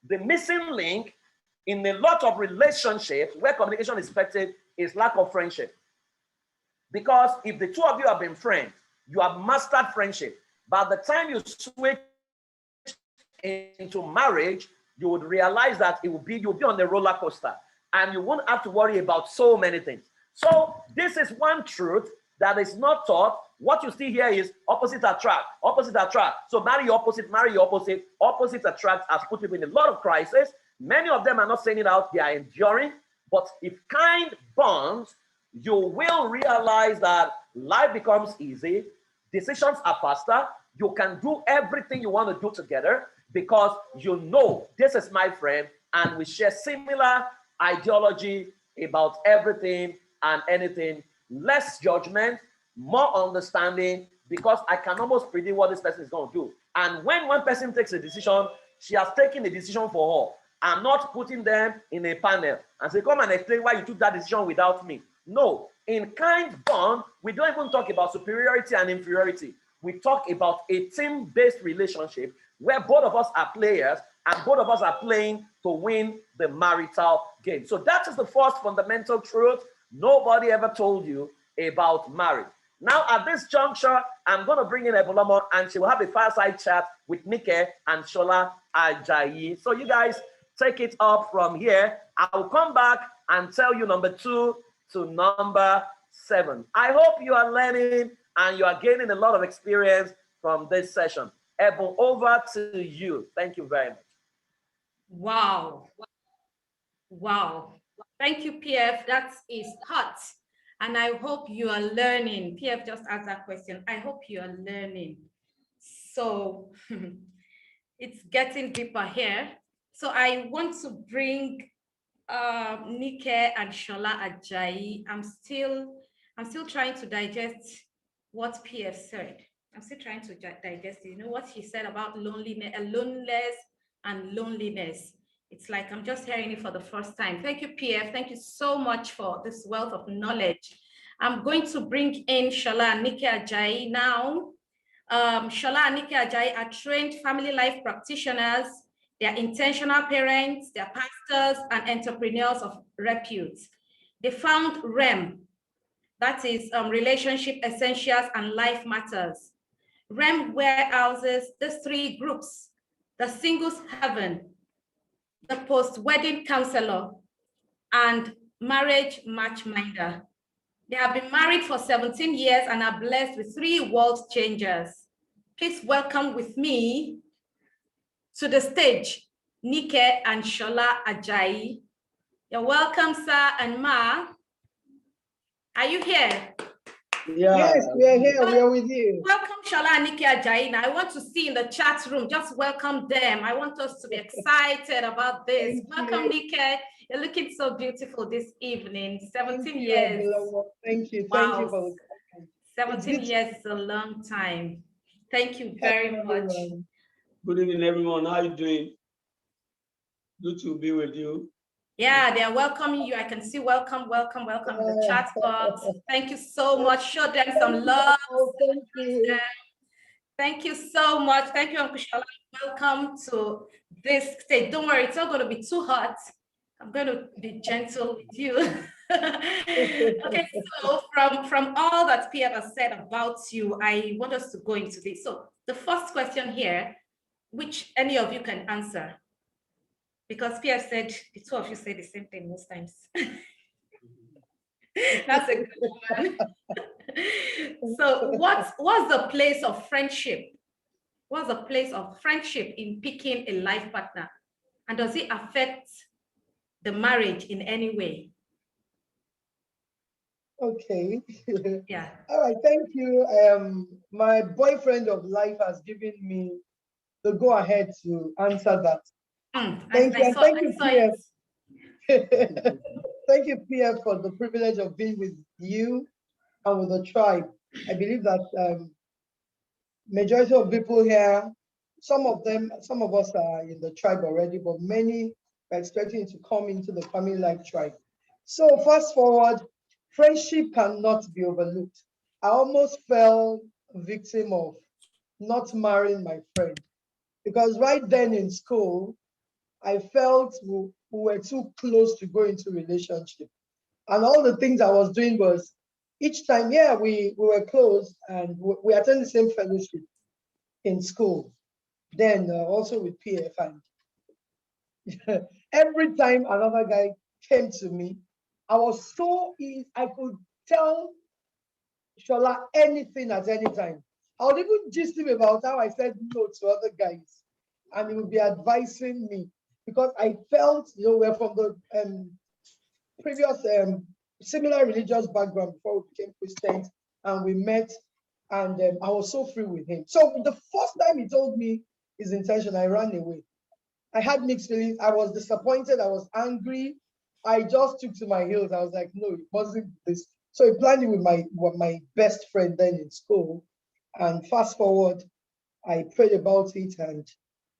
Speaker 3: the missing link in a lot of relationships where communication is effective is lack of friendship. Because if the two of you have been friends, you have mastered friendship. By the time you switch into marriage, you would realize that you'll be on the roller coaster and you won't have to worry about so many things. So this is one truth that is not taught. What you see here is opposite attract, opposite attract. So marry your opposite, opposite attract has put people in a lot of crisis. Many of them are not saying it out, they are enduring. But if kind bonds, you will realize that life becomes easy, decisions are faster, you can do everything you want to do together because you know this is my friend and we share similar ideology about everything and anything. Less judgment, more understanding, because I can almost predict what this person is going to do. And when one person takes a decision, she has taken a decision for her. I'm not putting them in a panel and say, come and explain why you took that decision without me. No, in kind bond, we don't even talk about superiority and inferiority. We talk about a team-based relationship where both of us are players and both of us are playing to win the marital game. So that is the first fundamental truth nobody ever told you about marriage. Now, at this juncture, I'm going to bring in Ebolomo and she will have a fireside chat with Nike and Shola Ajayi. So you guys take it up from here. I'll come back and tell you number 2 to number 7. I hope you are learning and you are gaining a lot of experience from this session. Ebon, over to you. Thank you very much.
Speaker 1: Wow. Wow. Thank you, PF. That is hot. And I hope you are learning. PF just asked that question. I hope you are learning. So it's getting deeper here. So I want to bring Nike and Shola Ajayi. I'm still trying to digest what PF said. I'm still trying to digest it. You know what he said about loneliness and loneliness. It's like I'm just hearing it for the first time. Thank you, PF. Thank you so much for this wealth of knowledge. I'm going to bring in Shola and Nike Ajayi now. Shola and Nike Ajayi are trained family life practitioners. They are intentional parents, they are pastors and entrepreneurs of repute. They found REM, that is Relationship Essentials and Life Matters. REM warehouses these three groups: the singles heaven, the post-wedding counselor, and marriage matchminder. They have been married for 17 years and are blessed with 3 world changers. Please welcome with me to the stage, Nike and Shola Ajayi. You're welcome, sir and ma. Are you here?
Speaker 2: Yeah. Yes, we are here. We are with you.
Speaker 1: Welcome, Shola and Nike Ajayi. Now, I want to see in the chat room, just welcome them. I want us to be excited about this. Welcome, Nike. You're looking so beautiful this evening. 17 years.
Speaker 2: Thank you.
Speaker 1: Wow.
Speaker 2: Thank you for the
Speaker 1: 17 years is a long time. Thank you very much.
Speaker 4: Good evening, everyone. How are you doing? Good to be with you.
Speaker 1: Yeah, they are welcoming you. I can see welcome, welcome, welcome in the chat box. Thank you so much. Show them some love.
Speaker 2: Thank you.
Speaker 1: Thank you so much. Thank you, Uncle Shola. Welcome to this stage. Don't worry, it's not going to be too hot. I'm going to be gentle with you. Okay, so from all that Pierre has said about you, I want us to go into this. So the first question here, which any of you can answer, because Pierre said, the two of you say the same thing most times. That's a good one. So what's the place of friendship? What's the place of friendship in picking a life partner? And does it affect the marriage in any way?
Speaker 2: Okay.
Speaker 1: Yeah.
Speaker 2: All right, thank you. My boyfriend of life has given me the go ahead to answer that. Thank you. Thank you, PF. Thank you, PF, for the privilege of being with you and with the tribe. I believe that majority of people here, some of us are in the tribe already, but many are expecting to come into the family life tribe. So fast forward, friendship cannot be overlooked. I almost fell victim of not marrying my friend because right then in school, I felt we were too close to go into relationship. And all the things I was doing was each time, yeah, we were close and we attended the same fellowship in school. Then also with PF, and every time another guy came to me, I was so easy. I could tell Shola anything at any time. I would even gist him about how I said no to other guys, and he would be advising me because I felt, we're from the previous similar religious background before we became Christians, and we met, and I was so free with him. So the first time he told me his intention, I ran away. I had mixed feelings. I was disappointed. I was angry. I just took to my heels. I was like, no, it wasn't this. So I planned it with my best friend then in school. And fast forward, I prayed about it and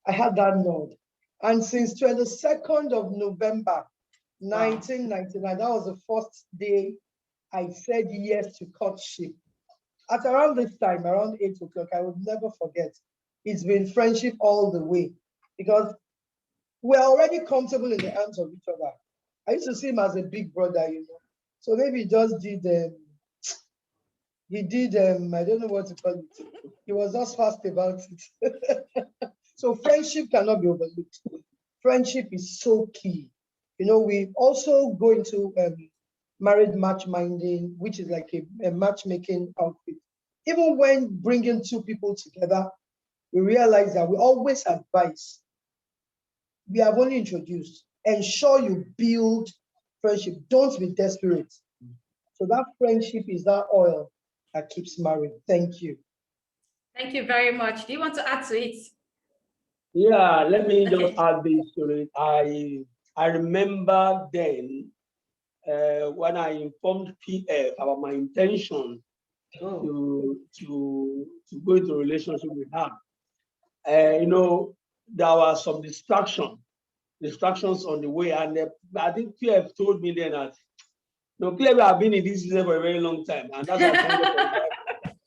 Speaker 2: I had that nod. And since 22nd of November, 1999, that was the first day I said yes to courtship. At around this time, around 8 o'clock, I would never forget. It's been friendship all the way because we're already comfortable in the arms of each other. I used to see him as a big brother, So maybe he just did, I don't know what to call it. He was just fast about it. So friendship cannot be overlooked. Friendship is so key. We also go into married matchmaking, which is like a matchmaking outfit. Even when bringing two people together, we realize that we always advise. We have only introduced. Ensure you build friendship. Don't be desperate. So that friendship is that oil that keeps married. Thank you.
Speaker 1: Thank you very much. Do you want to add to it?
Speaker 4: Yeah, let me
Speaker 1: Okay.
Speaker 4: just add this to it. I remember then when I informed PF about my intention
Speaker 1: Oh.
Speaker 4: to go into a relationship with her. You know, there were some distractions on the way, and I think PF told me then that, you know, PF have been in this season for a very long time, and that's why I thank God for his life.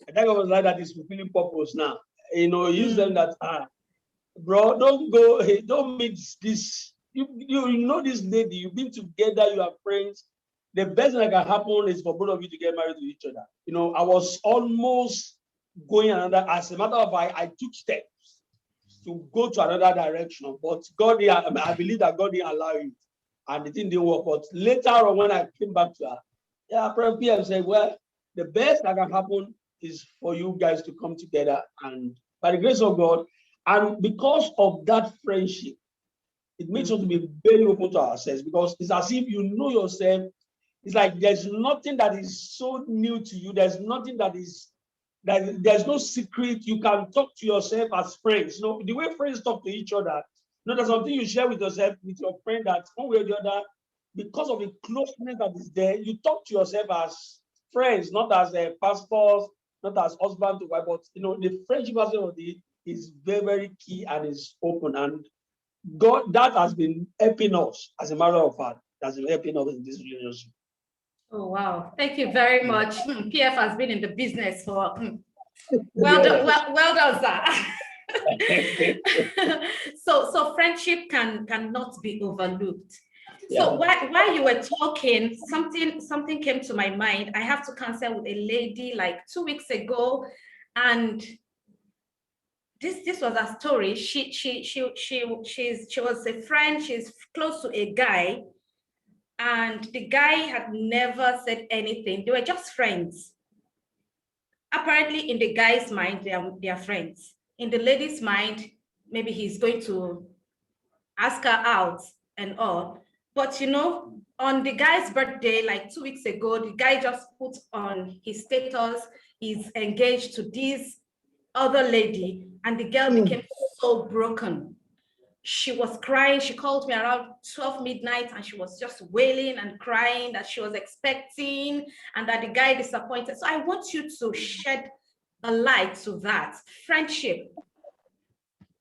Speaker 4: I thank God for his life that is fulfilling purpose now. You know, use them that bro, don't go, hey, don't meet this. You know this lady, you've been together, you are friends. The best thing that can happen is for both of you to get married to each other. You know, I was almost going another, as a matter of fact, I took steps to go to another direction, but God, I believe that God didn't allow it, and the thing didn't work. But later on, when I came back to her, yeah, Prophet PM said, well, the best that can happen is for you guys to come together, and by the grace of God, and because of that friendship, it makes us to be very open to ourselves, because it's as if you know yourself. It's like there's nothing that is so new to you. There's nothing there's no secret. You can talk to yourself as friends. You know, the way friends talk to each other, you know, there's something you share with yourself, with your friend, that one way or the other, because of the closeness that is there, you talk to yourself as friends, not as pastors, not as husband to wife, but you know, the friendship aspect of it is very, very key and is open. And God, that has been helping us, as a matter of fact, that's been helping us in this relationship.
Speaker 1: Oh, wow. Thank you very much. PF has been in the business for, well done, well done, sir. So friendship cannot be overlooked. So while you were talking, something came to my mind. I have to counsel with a lady like 2 weeks ago, and this was a story. She was a friend. She's close to a guy, and the guy had never said anything. They were just friends. Apparently, in the guy's mind, they are friends. In the lady's mind, maybe he's going to ask her out and all. But you know, on the guy's birthday, like 2 weeks ago, the guy just put on his status, he's engaged to this other lady, and the girl became so broken. She was crying. She called me around 12 midnight, and she was just wailing and crying that she was expecting and that the guy disappointed. So I want you to shed a light to that friendship.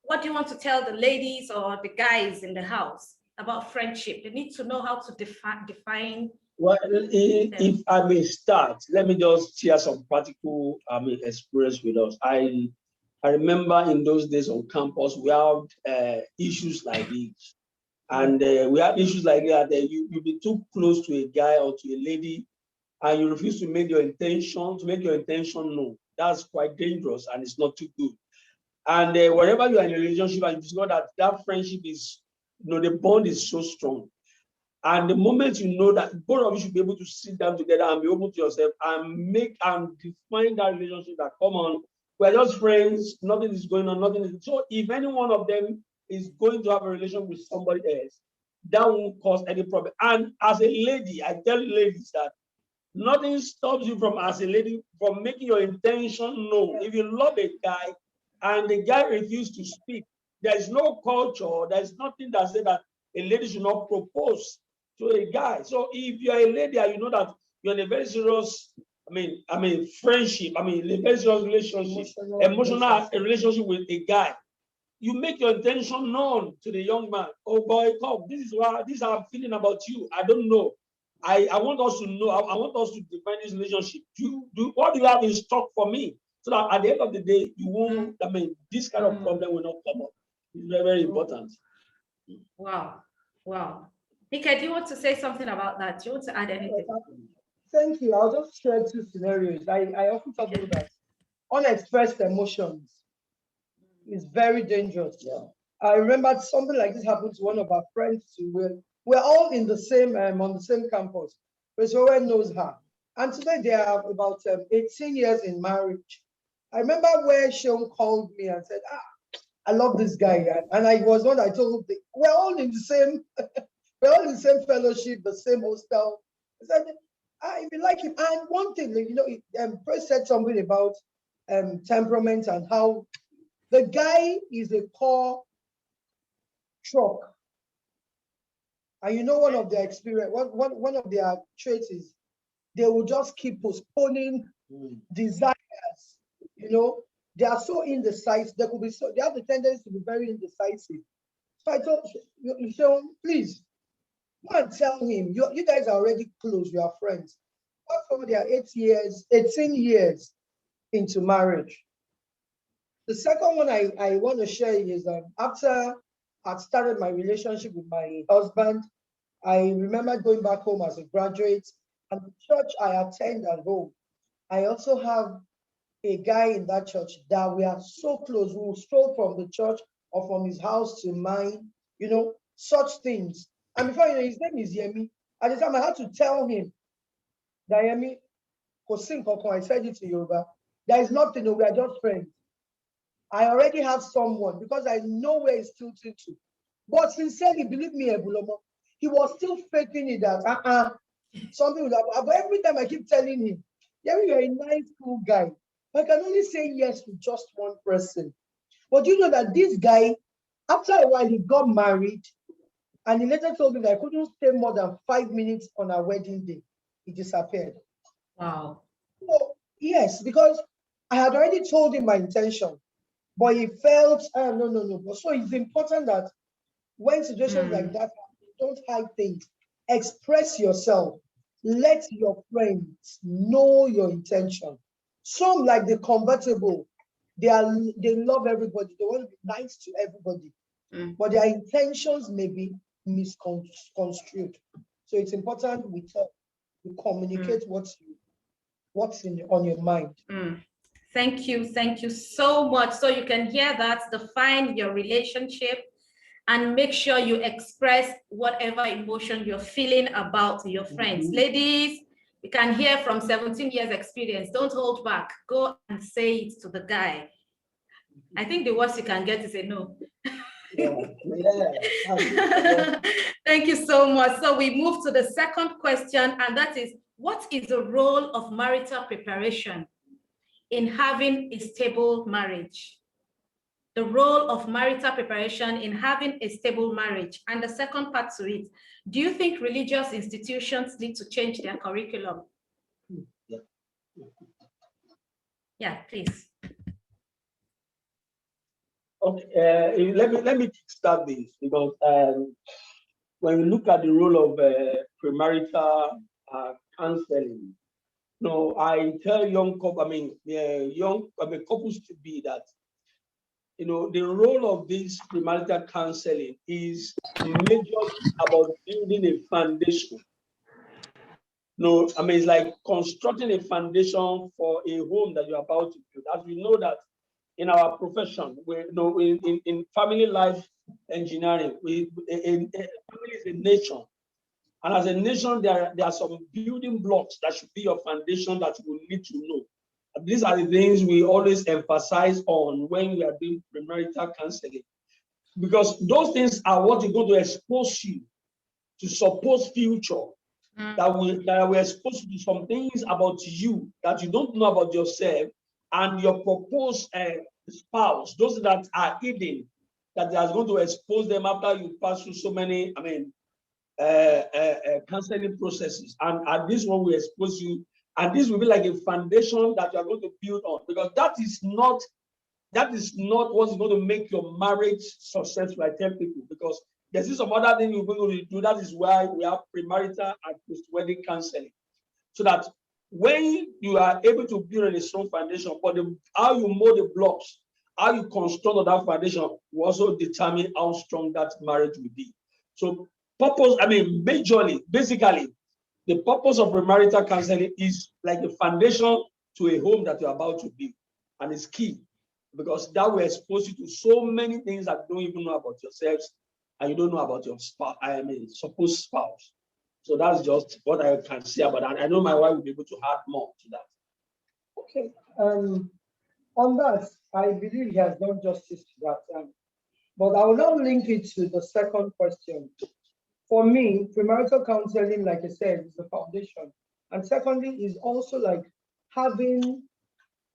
Speaker 1: What do you want to tell the ladies or the guys in the house about friendship? They need to know how to define.
Speaker 4: Well, if I may start, let me just share some practical experience with us. I remember in those days on campus, we had issues like this. And we had issues like that. You be too close to a guy or to a lady, and you refuse to make your intention known. That's quite dangerous, and it's not too good. And wherever you are in a relationship and you discover that friendship is, you know, the bond is so strong. And the moment you know that both of you should be able to sit down together and be open to yourself and make and define that relationship, that come on, we're just friends, nothing is going on, nothing is. So if any one of them is going to have a relation with somebody else, that won't cause any problem. And as a lady, I tell ladies that nothing stops you from, as a lady, from making your intention known. If you love a guy and the guy refuses to speak, there is no culture, there is nothing that says that a lady should not propose to a guy. So if you're a lady and you know that you're in a very serious, friendship, a very serious relationship, emotional relationship with a guy, you make your intention known to the young man. Oh boy, come, this is how I'm feeling about you. I don't know. I want us to know, I want us to define this relationship. What do you have in stock for me? So that at the end of the day, you won't, this kind of problem will not come up. It's very, very important.
Speaker 1: Wow. Wow. Nika, do you want to say something about that? Do you want to add anything?
Speaker 2: Thank you. I'll just share two scenarios. I often talk about that. Unexpressed emotions is very dangerous. Yeah. I remember something like this happened to one of our friends too. We're all in the same on the same campus. But someone knows her. And today they are about 18 years in marriage. I remember where Sean called me and said, I love this guy. And I was one I told him, we're all in the same, we're all in the same fellowship, the same hostel. I said, If you like him, and one thing, Praise said something about temperament and how the guy is a core truck. And one of their experience, one of their traits is they will just keep postponing desires. They are so indecisive. They have the tendency to be very indecisive. So I told Sean, please, go and tell him, you guys are already close, you are friends. They are 18 years into marriage. The second one I want to share is after I started my relationship with my husband, I remember going back home as a graduate, and the church I attend at home, I also have a guy in that church that we are so close. We will stroll from the church or from his house to mine, such things. And before his name is Yemi. At the time, I had to tell him that Yemi, I said it to Yoruba. There is nothing, we are just friends. I already have someone because I know where he's tilting to. But sincerely, believe me, Ebulomo, he was still faking it that something will happen. But every time I keep telling him, Yemi, you're a nice, cool guy. I can only say yes to just one person. But you know that this guy, after a while, he got married, and he later told me that I couldn't stay more than 5 minutes on our wedding day. He disappeared.
Speaker 1: Wow.
Speaker 2: So, yes, because I had already told him my intention, but he felt, no. So it's important that when situations like that, don't hide things. Express yourself. Let your friends know your intention. Some, like the convertible, they love everybody. They want to be nice to everybody, but their intentions may be misconstrued. So it's important we talk, we communicate what's on your mind.
Speaker 1: Thank you so much. So you can hear that, define your relationship, and make sure you express whatever emotion you're feeling about your friends. Ladies, you can hear from 17 years experience. Don't hold back. Go and say it to the guy. I think the worst you can get is a no. Thank you so much. So we move to the second question, and that is, what is the role of marital preparation in having a stable marriage? The role of marital preparation in having a stable marriage. And the second part to it, do you think religious institutions need to change their curriculum? Yeah, please.
Speaker 4: Okay, let me start this, because when we look at the role of premarital counseling, I tell couples to be that, the role of this premarital counseling is majorly about building a foundation. It's like constructing a foundation for a home that you're about to build. As we know that in our profession, in family life engineering, family is a nation. And as a nation, there are some building blocks that should be your foundation that you will need to know. These are the things we always emphasize on when we are doing premarital counseling, because those things are what is going to expose you to suppose future, that will expose you to some things about you that you don't know about yourself and your proposed spouse, those that are hidden, that they are going to expose them after you pass through so many, counseling processes. And this one will expose you. And this will be like a foundation that you are going to build on, because that is not what's going to make your marriage successful. I tell people, because there's some other thing you're going to do. That is why we have premarital and post-wedding counseling, so that when you are able to build on a strong foundation, but how you mold the blocks, how you construct on that foundation will also determine how strong that marriage will be. So majorly, basically, the purpose of premarital counseling is like a foundation to a home that you're about to build. And it's key, because that will expose you to so many things that you don't even know about yourselves, and you don't know about your spouse, supposed spouse. So that's just what I can say about that. I know my wife will be able to add more to that.
Speaker 2: Okay. On that, I believe he has done justice to that. But I will now link it to the second question. For me, premarital counseling, like I said, is the foundation. And secondly, is also like having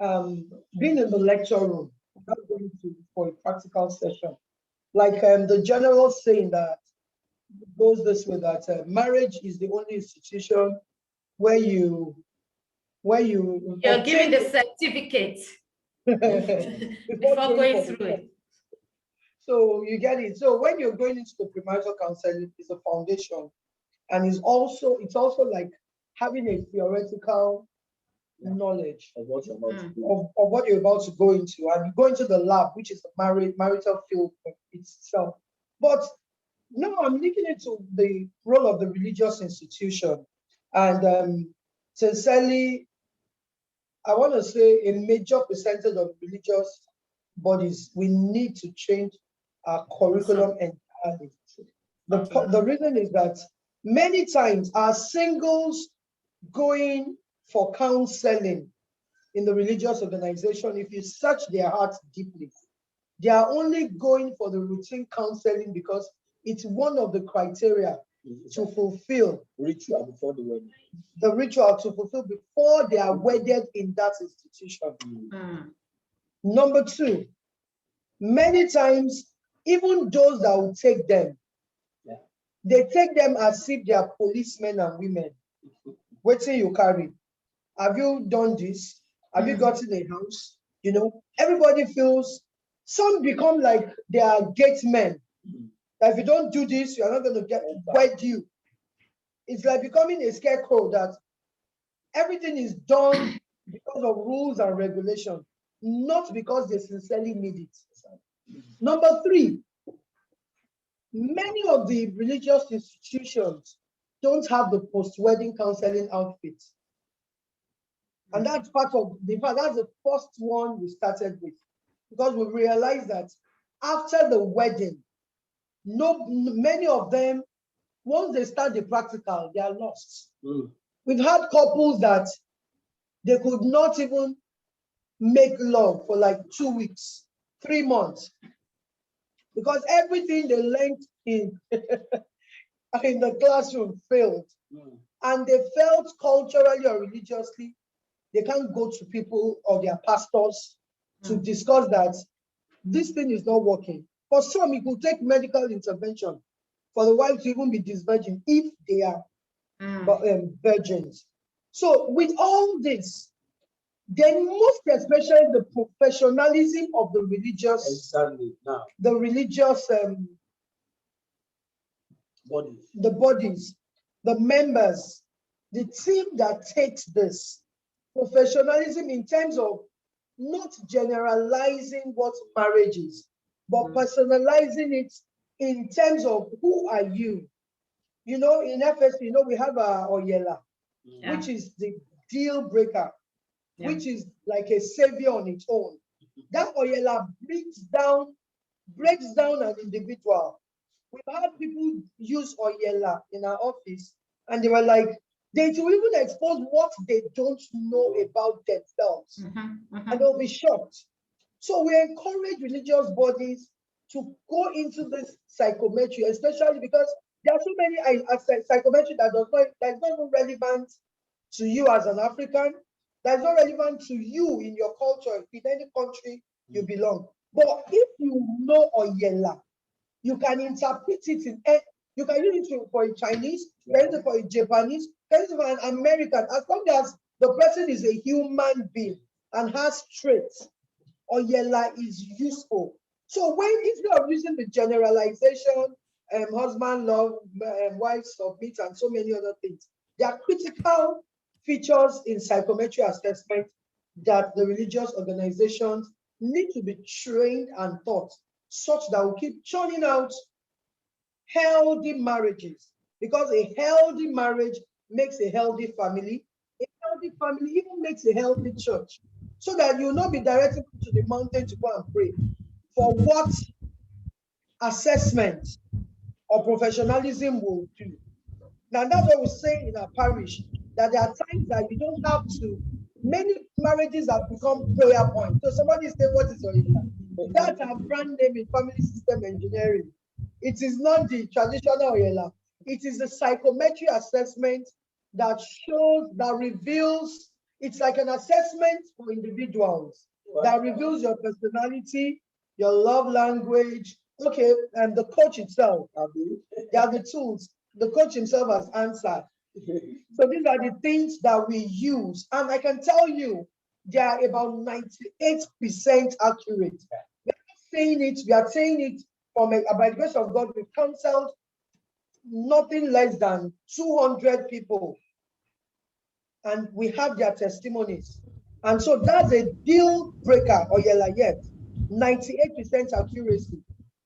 Speaker 2: being in the lecture room, not going to for a practical session. Like the general saying that goes this way, that marriage is the only institution where you're
Speaker 1: giving the certificate before going through it.
Speaker 2: So you get it. So when you're going into the premarital counseling, it's a foundation, and it's also like having a theoretical knowledge
Speaker 4: Of what you're about to do.
Speaker 2: of what you're about to go into, and you go into the lab, which is the marital field itself. But now I'm linking it to the role of the religious institution, and sincerely, I want to say a major percentage of religious bodies, we need to change our curriculum entirely. The reason is that many times our singles going for counseling in the religious organization, if you search their hearts deeply, they are only going for the routine counseling because it's one of the criteria to fulfill.
Speaker 4: Ritual before the wedding.
Speaker 2: The ritual to fulfill before they are wedded in that institution. Number two, many times, even those that will take them, they take them as if they are policemen and women. What say you carry? Have you done this? Have you gotten a house? You know, everybody feels, some become like they are gate men. That if you don't do this, you are not going to get wed you. It's like becoming a scarecrow, that everything is done because of rules and regulations, not because they sincerely need it. Number three, many of the religious institutions don't have the post-wedding counseling outfit. And that's part of that's the first one we started with, because we realized that after the wedding, many of them, once they start the practical, they are lost. We've had couples that they could not even make love for like 2 weeks, 3 months, because everything they learned in the classroom failed. And they felt culturally or religiously they can't go to people or their pastors to discuss that this thing is not working. For some, it could take medical intervention for the wife to even be disvirgin if they are virgins. So with all this, then most especially the professionalism of the religious, the religious bodies, the members, the team that takes this professionalism in terms of not generalizing what marriage is, but personalizing it in terms of who are you. You know, in FSP, you know, we have a Oyela, which is the deal breaker, which is like a savior on its own. That Oyela breaks down an individual. We've had people use Oyela in our office, and they were like, they will even expose what they don't know about themselves, and they'll be shocked. So we encourage religious bodies to go into this psychometry, especially because there are so many psychometry that's not even relevant to you as an African, that's not relevant to you in your culture, in any country you belong. But if you know Oyela, you can interpret it you can use it for a Chinese, you can use it for a Japanese, you can use it for an American, as long as the person is a human being and has traits. Oyela is useful. So when, instead of using the generalization, husband love, wife submit, and so many other things, there are critical features in psychometry assessment that the religious organizations need to be trained and taught, such that we keep churning out healthy marriages, because a healthy marriage makes a healthy family. A healthy family even makes a healthy church, so that you will not be directed to the mountain to go and pray for what assessment or professionalism will do. Now that's what we say in our parish, that there are times that you don't have to. Many marriages have become prayer points. So somebody say, what is Oyela? That's our brand name in family system engineering. It is not the traditional Oyela. It is the psychometry assessment that shows, that reveals, it's like an assessment for individuals that reveals your personality, your love language. Okay, and the coach itself, they are the tools. The coach himself has answered. So these are the things that we use. And I can tell you, they are about 98% accurate. We are saying it from by the grace of God. We've counseled nothing less than 200 people, and we have their testimonies. And so that's a deal breaker, or yet 98% accuracy.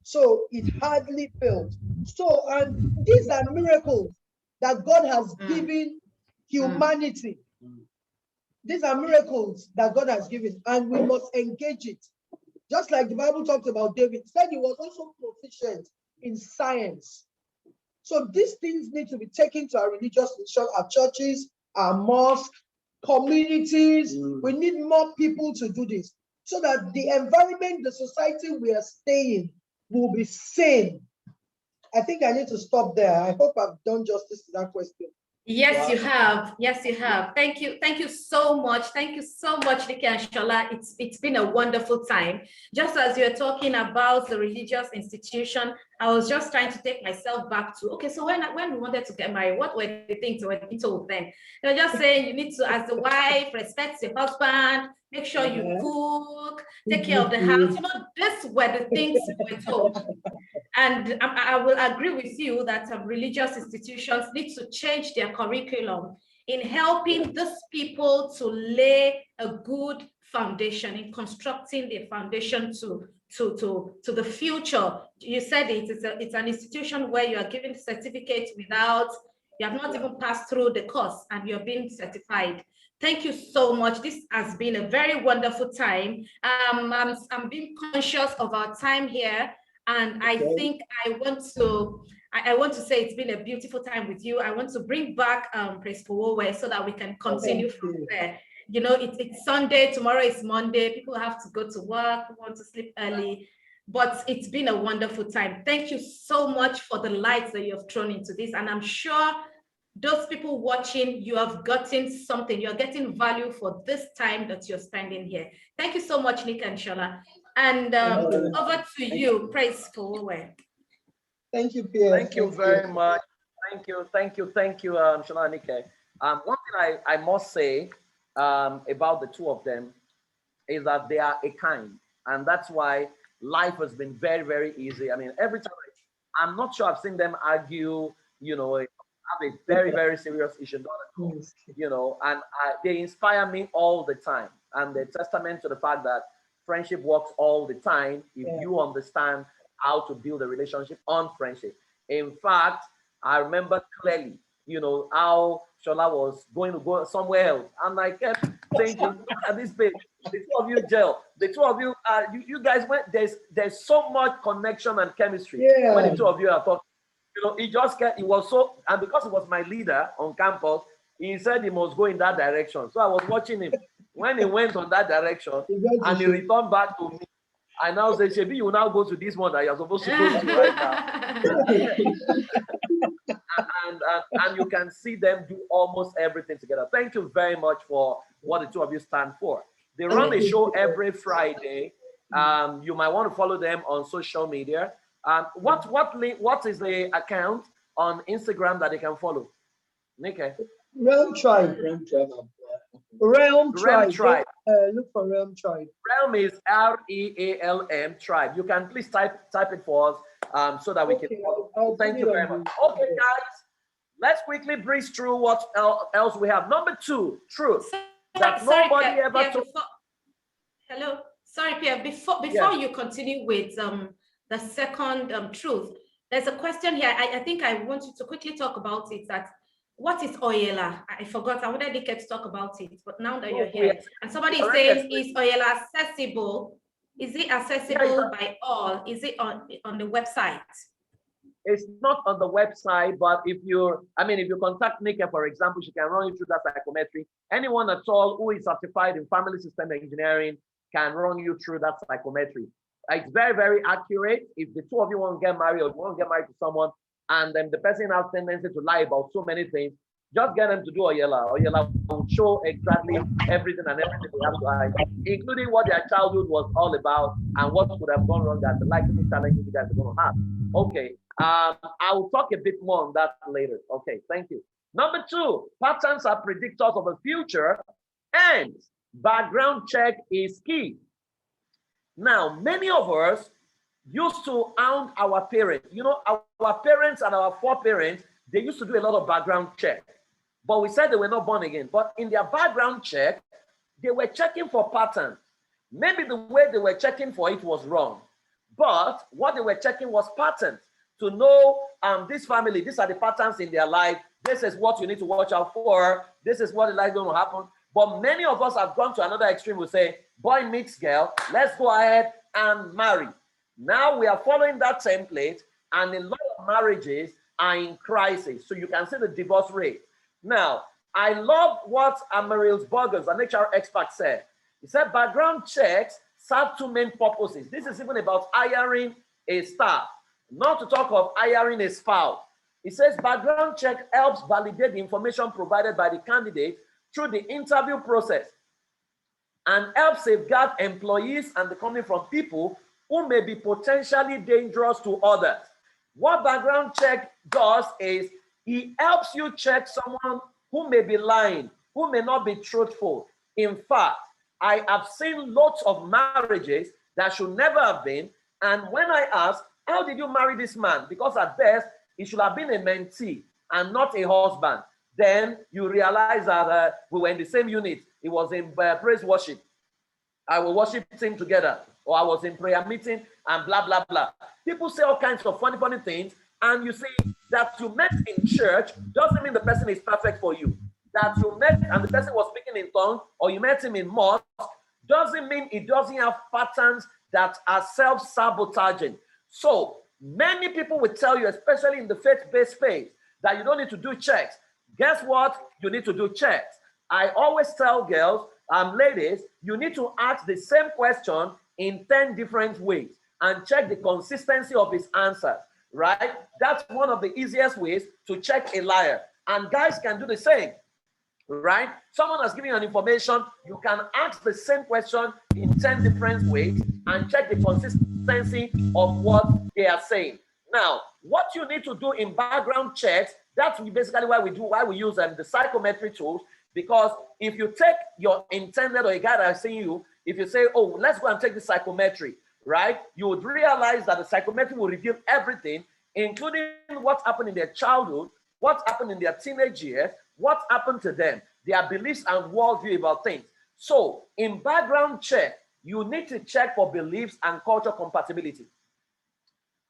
Speaker 2: So it hardly failed. So, and these are miracles that God has given humanity. These are miracles that God has given, and we must engage it. Just like the Bible talked about David, said he was also proficient in science. So these things need to be taken to our religious institutions, our churches, our mosques, communities. We need more people to do this so that the environment, the society we are staying will be sane. I think I need to stop there. I hope I've done justice to that question.
Speaker 1: Yes, you have. Yes, you have. Thank you. Thank you so much. Thank you so much, Nikki and Shola. It's been a wonderful time. Just as you're talking about the religious institution, I was just trying to take myself back to, okay, so when we wanted to get married, what were the things we were told then? They were just saying you need to, as the wife, respect your husband, make sure you cook, take care of the house. You know, these were the things we were told. And I will agree with you that religious institutions need to change their curriculum in helping these people to lay a good foundation, in constructing their foundation to the future. You said it's an institution where you are given certificates without, you have not even passed through the course and you're being certified. Thank you so much. This has been a very wonderful time. I'm being conscious of our time here. And I think I want to say it's been a beautiful time with you. I want to bring back Praise Powowe so that we can continue from there. You know, it's Sunday, tomorrow is Monday. People have to go to work, want to sleep early, but it's been a wonderful time. Thank you so much for the lights that you have thrown into this. And I'm sure those people watching, you have gotten something, you're getting value for this time that you're spending here. Thank you so much, Nick and Shola. And over to you, Praise Powowe.
Speaker 2: Thank you, Pierre.
Speaker 3: Thank you very much. Thank you, Shola and Nike. One thing I must say about the two of them is that they are a kind, and that's why life has been very, very easy. I mean, every time I'm not sure I've seen them argue, you know, have a very, very serious issue, you know, and they inspire me all the time, and they're testament to the fact that friendship works all the time if you understand how to build a relationship on friendship. In fact, I remember clearly, you know, how Shola was going to go somewhere else. And I kept thinking, look at this page, the two of you gel, the two of you, you guys went, there's so much connection and chemistry when the two of you are talking. You know, it was so, and because he was my leader on campus, he said he must go in that direction. So I was watching him. When he went on that direction and he returned back to me, I now say, Shebi, you now go to this one that you're supposed to go to right now. and you can see them do almost everything together. Thank you very much for what the two of you stand for. They run a show every Friday. You might want to follow them on social media. What is the account on Instagram that they can follow? Nikke?
Speaker 2: Realm Tribe. Realm Tribe. Look for Realm Tribe.
Speaker 3: Realm is REALM Tribe. You can please type it for us so that we can follow. Thank you very much. Okay, guys, let's quickly breeze through what else we have. Number 2, truth.
Speaker 1: Hello, sorry, Pierre. Before you continue with the second truth, there's a question here. I think I want you to quickly talk about it. That what is Oyela? I forgot. I wanted Nikke to talk about it, but now that you're here, and somebody is saying, is Oyela accessible? Is it accessible by all? Is it on the website?
Speaker 3: It's not on the website, but if you contact Nikke, for example, she can run you through that psychometry. Anyone at all who is certified in family system engineering can run you through that psychometry. It's very, very accurate. If the two of you want to get married or you want to get married to someone, and then the person has tendency to lie about so many things, Just get them to do Oyela. Oyela will show exactly everything and everything they have to hide, including what their childhood was all about and what could have gone wrong and the likely challenges you guys are going to have. Okay, I will talk a bit more on that later. Okay, thank you. Number 2, patterns are predictors of the future, and background check is key. Now, many of us used to hound our parents. You know, our parents and our foreparents, they used to do a lot of background check. But we said they were not born again. But in their background check, they were checking for patterns. Maybe the way they were checking for it was wrong. But what they were checking was patterns. To know this family, these are the patterns in their life. This is what you need to watch out for. This is what is likely going to happen. But many of us have gone to another extreme. We say, boy meets girl, let's go ahead and marry. Now we are following that template, and a lot of marriages are in crisis. So you can see the divorce rate. Now, I love what Marital Burgers, an HR expert, said. He said background checks serve 2 main purposes. This is even about hiring a staff, not to talk of hiring a spouse. He says background check helps validate the information provided by the candidate through the interview process and helps safeguard employees and the company from people who may be potentially dangerous to others. What background check does is it helps you check someone who may be lying, who may not be truthful. In fact, I have seen lots of marriages that should never have been. And when I ask, how did you marry this man? Because at best, he should have been a mentee and not a husband. Then you realize that we were in the same unit. He was in praise worship. I will worship him together. Or I was in prayer meeting and blah, blah, blah. People say all kinds of funny, funny things. And you see that you met in church doesn't mean the person is perfect for you. That you met and the person was speaking in tongues, or you met him in mosque, doesn't mean it doesn't have patterns that are self-sabotaging. So many people will tell you, especially in the faith-based space, that you don't need to do checks. Guess what? You need to do checks. I always tell girls, ladies, you need to ask the same question in 10 different ways and check the consistency of his answers, right? That's one of the easiest ways to check a liar. And guys can do the same, right? Someone has given you an information, you can ask the same question in 10 different ways and check the consistency of what they are saying. Now, what you need to do in background checks, that's basically why we use the psychometric tools, because if you take your intended or a guy that has seen you, if you say, oh, let's go and take the psychometry, right? You would realize that the psychometry will reveal everything, including what happened in their childhood, what happened in their teenage years, what happened to them, their beliefs and worldview about things. So in background check, you need to check for beliefs and culture compatibility.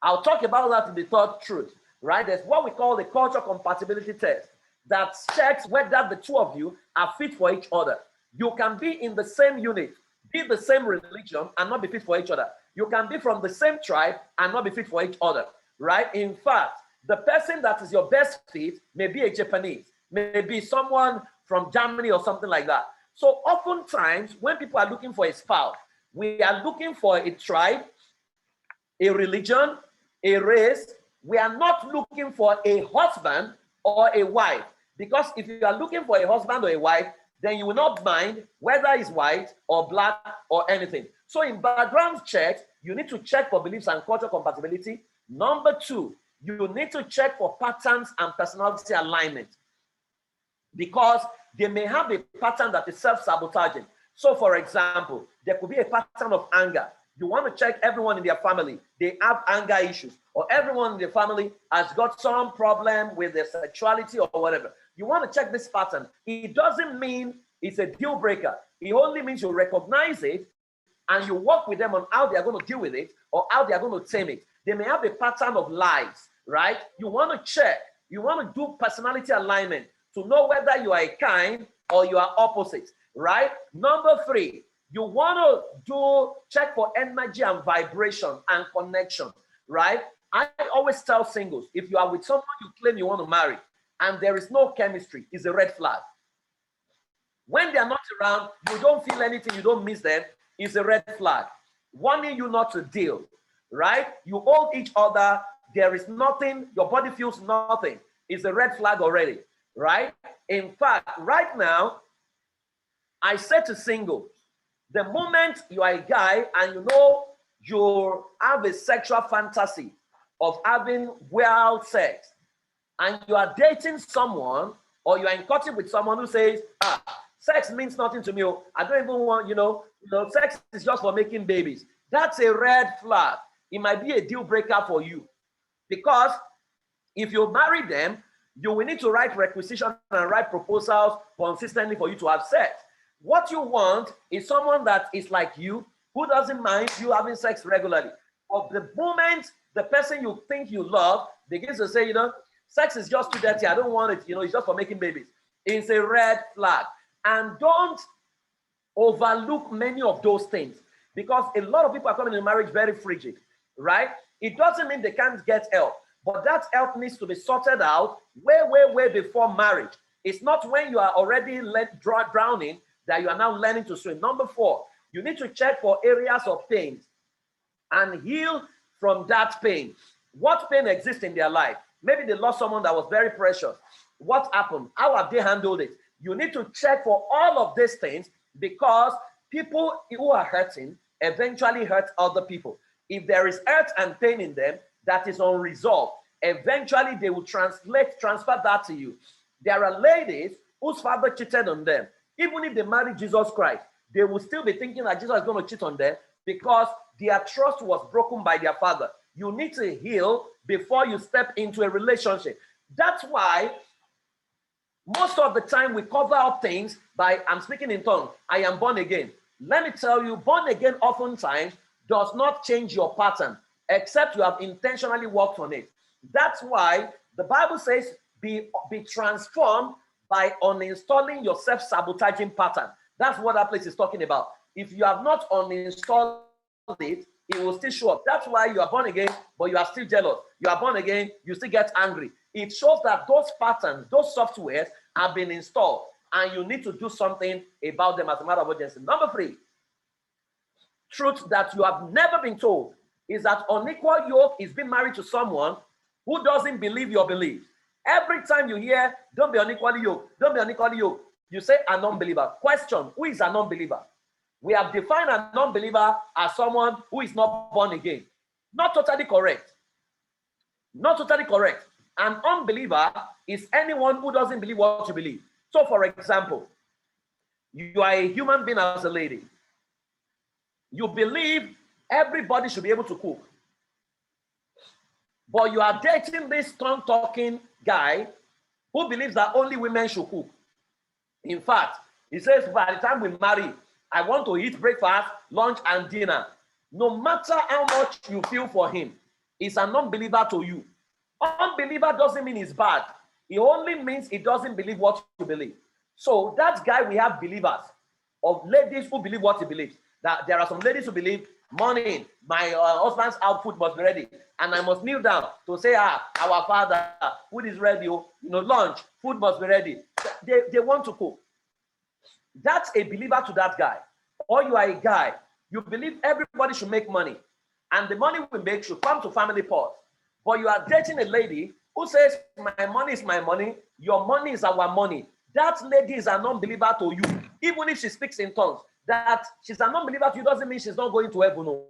Speaker 3: I'll talk about that in the third truth, right? There's what we call the culture compatibility test that checks whether the two of you are fit for each other. You can be in the same unit, be the same religion, and not be fit for each other. You can be from the same tribe and not be fit for each other, right? In fact, the person that is your best fit may be a Japanese, may be someone from Germany or something like that. So oftentimes, when people are looking for a spouse, we are looking for a tribe, a religion, a race. We are not looking for a husband or a wife. Because if you are looking for a husband or a wife, then you will not mind whether it's white or black or anything. So in background checks, you need to check for beliefs and culture compatibility. Number 2, you need to check for patterns and personality alignment, because they may have a pattern that is self-sabotaging. So for example, there could be a pattern of anger. You want to check everyone in their family, they have anger issues, or everyone in their family has got some problem with their sexuality or whatever. You want to check this pattern. It doesn't mean it's a deal breaker. It only means you recognize it and you work with them on how they are going to deal with it or how they are going to tame it. They may have a pattern of lies, right? You want to check. You want to do personality alignment to know whether you are a kind or you are opposite, right? Number 3, you want to check for energy and vibration and connection, right? I always tell singles, if you are with someone you claim you want to marry and there is no chemistry, it's a red flag. When they are not around, you don't feel anything, you don't miss them, it's a red flag. Wanting you not to deal, right? You hold each other, there is nothing, your body feels nothing, it's a red flag already, right? In fact, right now, I said to single, the moment you are a guy and you know you have a sexual fantasy of having wild sex, and you are dating someone or you are in courtship with someone who says, sex means nothing to me, I don't even want, sex is just for making babies. That's a red flag. It might be a deal breaker for you, because if you marry them, you will need to write requisition and write proposals consistently for you to have sex. What you want is someone that is like you, who doesn't mind you having sex regularly. Of the moment the person you think you love begins to say, sex is just too dirty, I don't want it, it's just for making babies, it's a red flag. And don't overlook many of those things, because a lot of people are coming in marriage very frigid, right? It doesn't mean they can't get help, but that help needs to be sorted out way before marriage. It's not when you are already drowning that you are now learning to swim. Number 4, you need to check for areas of pain and heal from that pain. What pain exists in their life? Maybe they lost someone that was very precious. What happened? How have they handled it? You need to check for all of these things, because people who are hurting eventually hurt other people. If there is hurt and pain in them that is unresolved, eventually they will transfer that to you. There are ladies whose father cheated on them. Even if they marry Jesus Christ, they will still be thinking that Jesus is going to cheat on them, because their trust was broken by their father. You need to heal before you step into a relationship. That's why most of the time we cover up things by, I'm speaking in tongues, I am born again. Let me tell you, born again oftentimes does not change your pattern, except you have intentionally worked on it. That's why the Bible says, be transformed by uninstalling your self-sabotaging pattern. That's what that place is talking about. If you have not uninstalled it, it will still show up. That's why you are born again, but you are still jealous. You are born again, you still get angry. It shows that those patterns, those softwares have been installed, and you need to do something about them as a matter of urgency. Number 3, truth that you have never been told is that unequal yoke is being married to someone who doesn't believe your beliefs. Every time you hear, don't be unequally yoked, don't be unequally yoked, you say a non-believer. Question, who is a non-believer? We have defined a non-believer as someone who is not born again. Not totally correct. Not totally correct. An unbeliever is anyone who doesn't believe what you believe. So, for example, you are a human being as a lady. You believe everybody should be able to cook. But you are dating this strong-talking guy who believes that only women should cook. In fact, he says, by the time we marry, I want to eat breakfast, lunch, and dinner. No matter how much you feel for him, he's an unbeliever to you. Unbeliever doesn't mean he's bad. It only means he doesn't believe what you believe. So that guy, we have believers, of ladies who believe what he believes. That there are some ladies who believe, morning, my husband's output must be ready, and I must kneel down to say, our father, food is ready, lunch, food must be ready. They want to cook. That's a believer to that guy. Or you are a guy, you believe everybody should make money, and the money we make should come to family pot. But you are dating a lady who says, my money is my money, your money is our money. That lady is a non-believer to you. Even if she speaks in tongues, that she's a non-believer to you doesn't mean she's not going to heaven. No.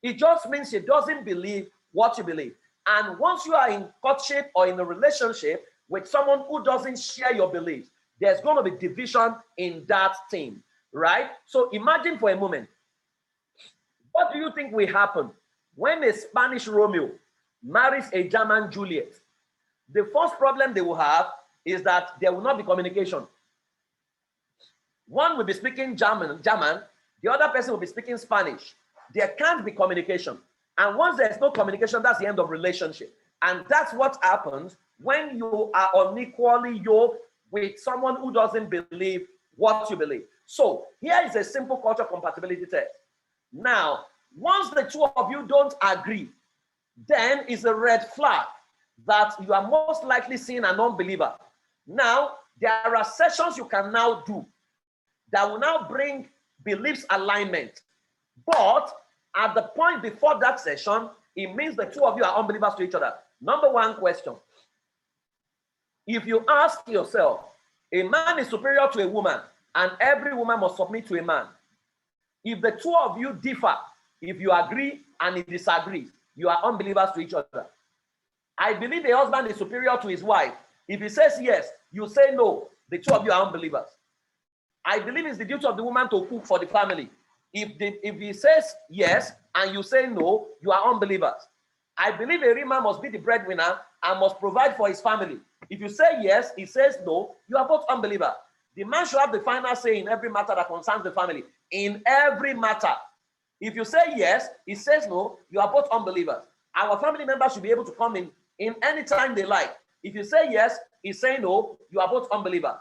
Speaker 3: It just means she doesn't believe what you believe. And once you are in courtship or in a relationship with someone who doesn't share your beliefs, there's going to be division in that thing, right? So imagine for a moment, what do you think will happen when a Spanish Romeo marries a German Juliet? The first problem they will have is that there will not be communication. One will be speaking German, the other person will be speaking Spanish. There can't be communication. And once there's no communication, that's the end of relationship. And that's what happens when you are unequally yoked with someone who doesn't believe what you believe. So here is a simple culture compatibility test. Now, once the two of you don't agree, then it's a red flag that you are most likely seeing a non-believer. Now, there are sessions you can now do that will now bring beliefs alignment. But at the point before that session, it means the two of you are unbelievers to each other. Number 1 question. If you ask yourself, a man is superior to a woman, and every woman must submit to a man. If the two of you differ, if you agree and he disagrees, you are unbelievers to each other. I believe a husband is superior to his wife. If he says yes, you say no, the two of you are unbelievers. I believe it's the duty of the woman to cook for the family. If he says yes and you say no, you are unbelievers. I believe a real man must be the breadwinner and must provide for his family. If you say yes, he says no, you are both unbelievers. The man should have the final say in every matter that concerns the family. In every matter. If you say yes, he says no, you are both unbelievers. Our family members should be able to come in any time they like. If you say yes, he say no, you are both unbelievers.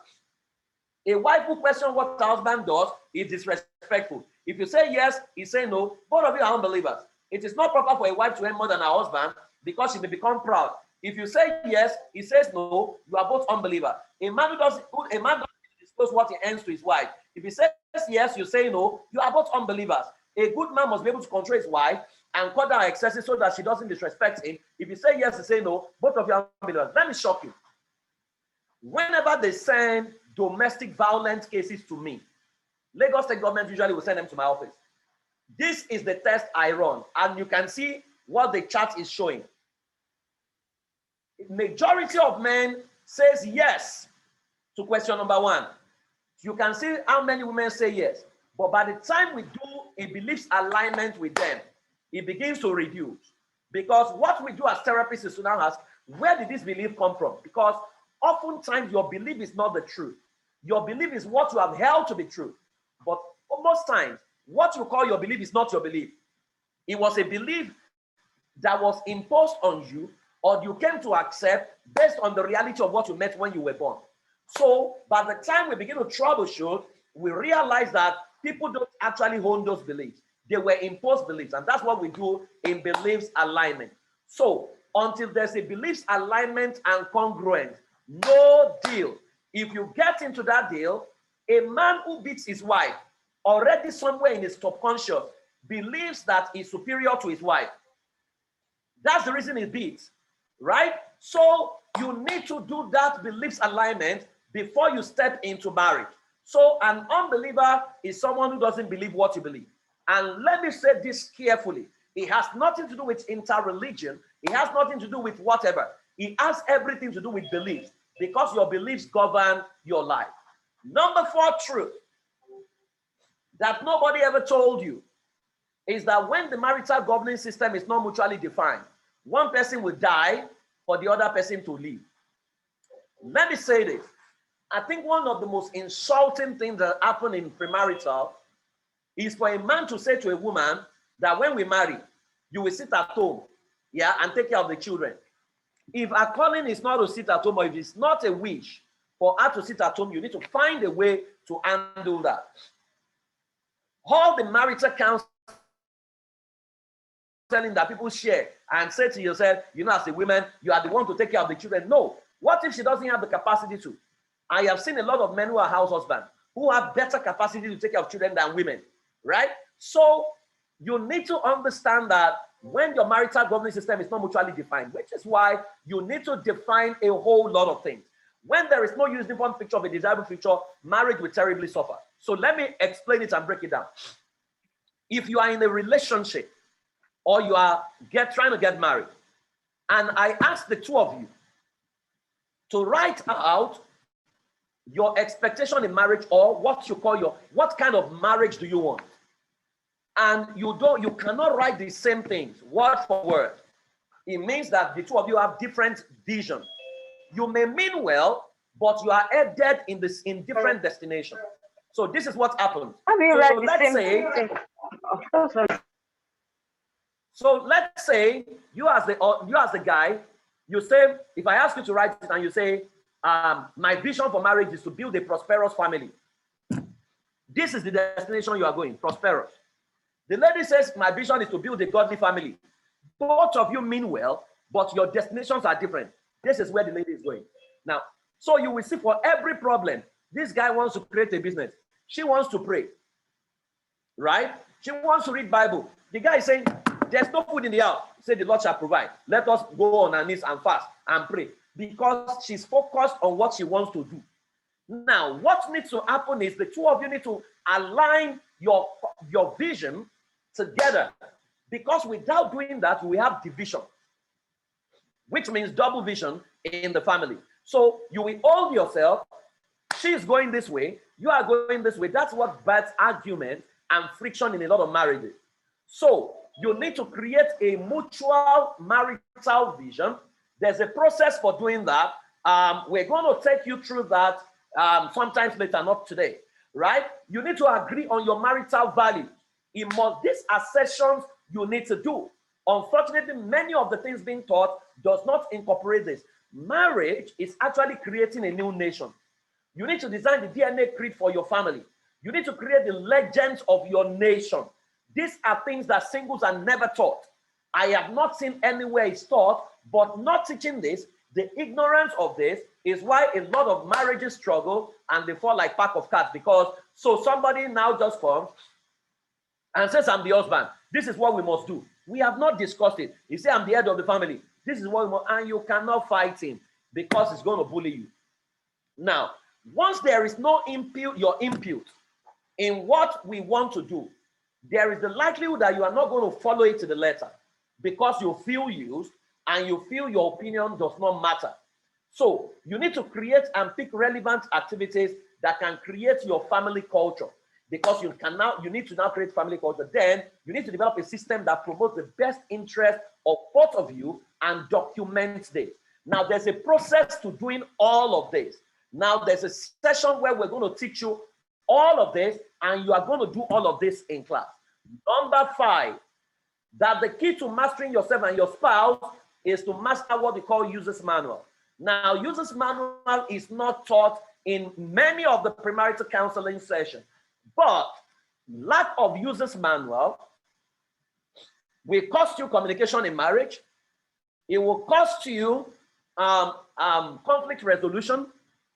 Speaker 3: A wife who questions what her husband does is disrespectful. If you say yes, he say no, both of you are unbelievers. It is not proper for a wife to earn more than her husband because she may become proud. If you say yes, he says no, you are both unbelievers. A man doesn't disclose what he earns to his wife. If he says yes, you say no, you are both unbelievers. A good man must be able to control his wife and cut down her excesses so that she doesn't disrespect him. If you say yes, you say no, both of you are unbelievers. Let me shock you. Whenever they send domestic violence cases to me, Lagos State government usually will send them to my office. This is the test I run, and you can see what the chart is showing. Majority of men says yes to question number one. You can see how many women say yes, but by the time we do a beliefs alignment with them, it begins to reduce. Because what we do as therapists is to now ask, where did this belief come from? Because oftentimes your belief is not the truth. Your belief is what you have held to be true. But most times, what you call your belief is not your belief. It was a belief that was imposed on you or you came to accept based on the reality of what you met when you were born. So by the time we begin to troubleshoot, we realize that people don't actually own those beliefs. They were imposed beliefs, and that's what we do in beliefs alignment. So until there's a beliefs alignment and congruence, no deal. If you get into that deal, a man who beats his wife already somewhere in his subconscious believes that he's superior to his wife. That's the reason he beats, right? So you need to do that beliefs alignment before you step into marriage. So an unbeliever is someone who doesn't believe what you believe. And let me say this carefully. It has nothing to do with interreligion. It has nothing to do with whatever. It has everything to do with beliefs, because your beliefs govern your life. Number 4 truth that nobody ever told you is that when the marital governing system is not mutually defined, one person will die for the other person to live. Let me say this. I think one of the most insulting things that happen in premarital is for a man to say to a woman that when we marry, you will sit at home, yeah, and take care of the children. If her calling is not to sit at home, or if it's not a wish for her to sit at home, you need to find a way to handle that. All the marital counseling that people share and say to yourself, you know, as a woman, you are the one to take care of the children. No. What if she doesn't have the capacity to? I have seen a lot of men who are house husbands who have better capacity to take care of children than women, right? So you need to understand that when your marital governing system is not mutually defined, which is why you need to define a whole lot of things. When there is no uniform picture of a desirable future, marriage will terribly suffer. So let me explain it and break it down. If you are in a relationship or you are trying to get married, and I ask the two of you to write out your expectation in marriage, or what you call what kind of marriage do you want? And you cannot write the same things word for word. It means that the two of you have different visions. You may mean well, but you are headed in different destinations. So this is what happens. So let's say you as the guy, you say, if I ask you to write it and you say, my vision for marriage is to build a prosperous family. This is the destination you are going, prosperous. The lady says, my vision is to build a godly family. Both of you mean well, but your destinations are different. This is where the lady is going. Now, so you will see for every problem, this guy wants to create a business. She wants to pray, right? She wants to read Bible. The guy is saying, there's no food in the house. Say the Lord shall provide. Let us go on our knees and fast and pray. because she's focused on what she wants to do. Now, what needs to happen is the two of you need to align your vision together, because without doing that, we have division, which means double vision in the family. So you will hold yourself, she's going this way, you are going this way. That's what births argument and friction in a lot of marriages. So you need to create a mutual marital vision. There's a process for doing that. We're going to take you through that sometimes later, not today, right? You need to agree on your marital value. These are sessions you need to do. Unfortunately, many of the things being taught does not incorporate this. Marriage is actually creating a new nation. You need to design the DNA creed for your family. You need to create the legends of your nation. These are things that singles are never taught. I have not seen anywhere it's taught, but not teaching this, the ignorance of this is why a lot of marriages struggle and they fall like pack of cards, because so somebody now just comes and says, I'm the husband. This is what we must do. We have not discussed it. He said, I'm the head of the family. This is what we must, and you cannot fight him because he's going to bully you. Now, once there is no your input in what we want to do, there is the likelihood that you are not going to follow it to the letter because you feel used and you feel your opinion does not matter. So you need to create and pick relevant activities that can create your family culture, because you need to now create family culture. Then you need to develop a system that promotes the best interest of both of you and documents this. Now there's a process to doing all of this. Now there's a session where we're going to teach you all of this, and you are going to do all of this in class. Number 5, that the key to mastering yourself and your spouse is to master what we call user's manual. Now, user's manual is not taught in many of the premarital counseling sessions, but lack of user's manual will cost you communication in marriage. It will cost you conflict resolution.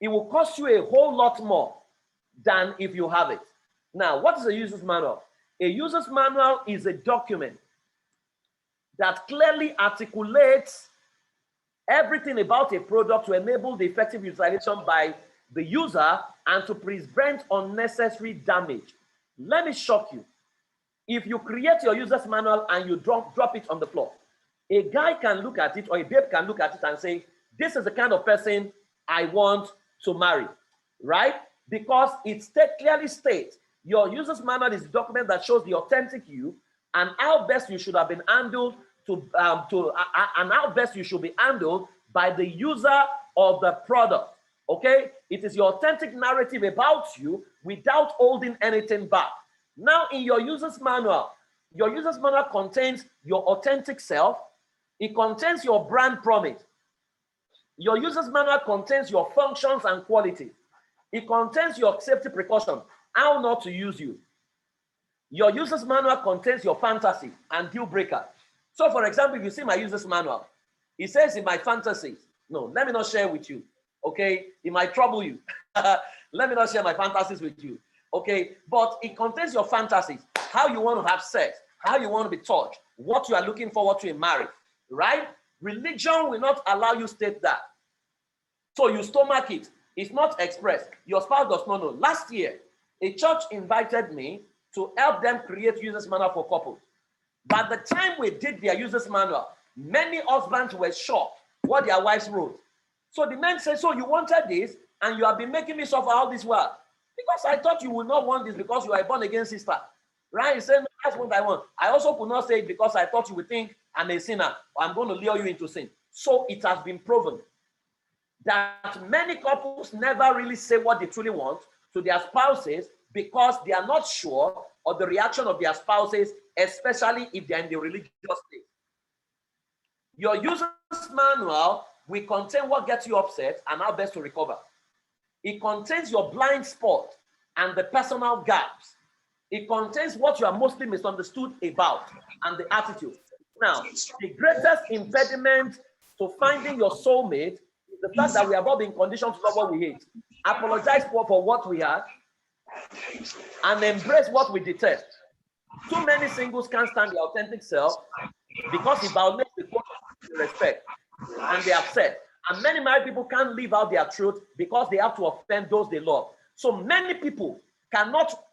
Speaker 3: It will cost you a whole lot more than if you have it. Now, what is a user's manual? A user's manual is a document that clearly articulates everything about a product to enable the effective utilization by the user and to prevent unnecessary damage. Let me shock you. If you create your user's manual and you drop it on the floor, a guy can look at it or a babe can look at it and say, this is the kind of person I want to marry, right? Because it clearly states your user's manual is a document that shows the authentic you and how best you should have been handled and how best you should be handled by the user of the product. Okay, it is your authentic narrative about you without holding anything back. Now, in your user's manual contains your authentic self. It contains your brand promise. Your user's manual contains your functions and qualities. It contains your safety precaution, how not to use you. Your user's manual contains your fantasy and deal breaker. So, for example, if you see my user's manual, it says in my fantasies, no, let me not share with you. Okay, it might trouble you. Let me not share my fantasies with you. Okay, but it contains your fantasies, how you want to have sex, how you want to be touched, what you are looking forward to in marriage, right? Religion will not allow you state that. So you stomach it. It's not expressed. Your spouse does not know. Last year, a church invited me to help them create user's manual for couples. By the time we did their user's manual, many husbands were shocked what their wives wrote. So the man said, so you wanted this and you have been making me suffer all this while. Because I thought you would not want this because you are a born again sister. Right? He said, no, that's what I want. I also could not say it because I thought you would think I'm a sinner or I'm going to lure you into sin. So it has been proven that many couples never really say what they truly want to their spouses because they are not sure of the reaction of their spouses, especially if they're in the religious state. Your user's manual will contain what gets you upset and how best to recover. It contains your blind spot and the personal gaps. It contains what you are mostly misunderstood about and the attitude. Now, the greatest impediment to finding your soulmate is the fact that we have all been conditioned to love what we hate, apologize for what we are, and embrace what we detest. Too many singles can't stand their authentic self because it violates the code of respect, and they are upset. And many married people can't live out their truth because they have to offend those they love. So many people cannot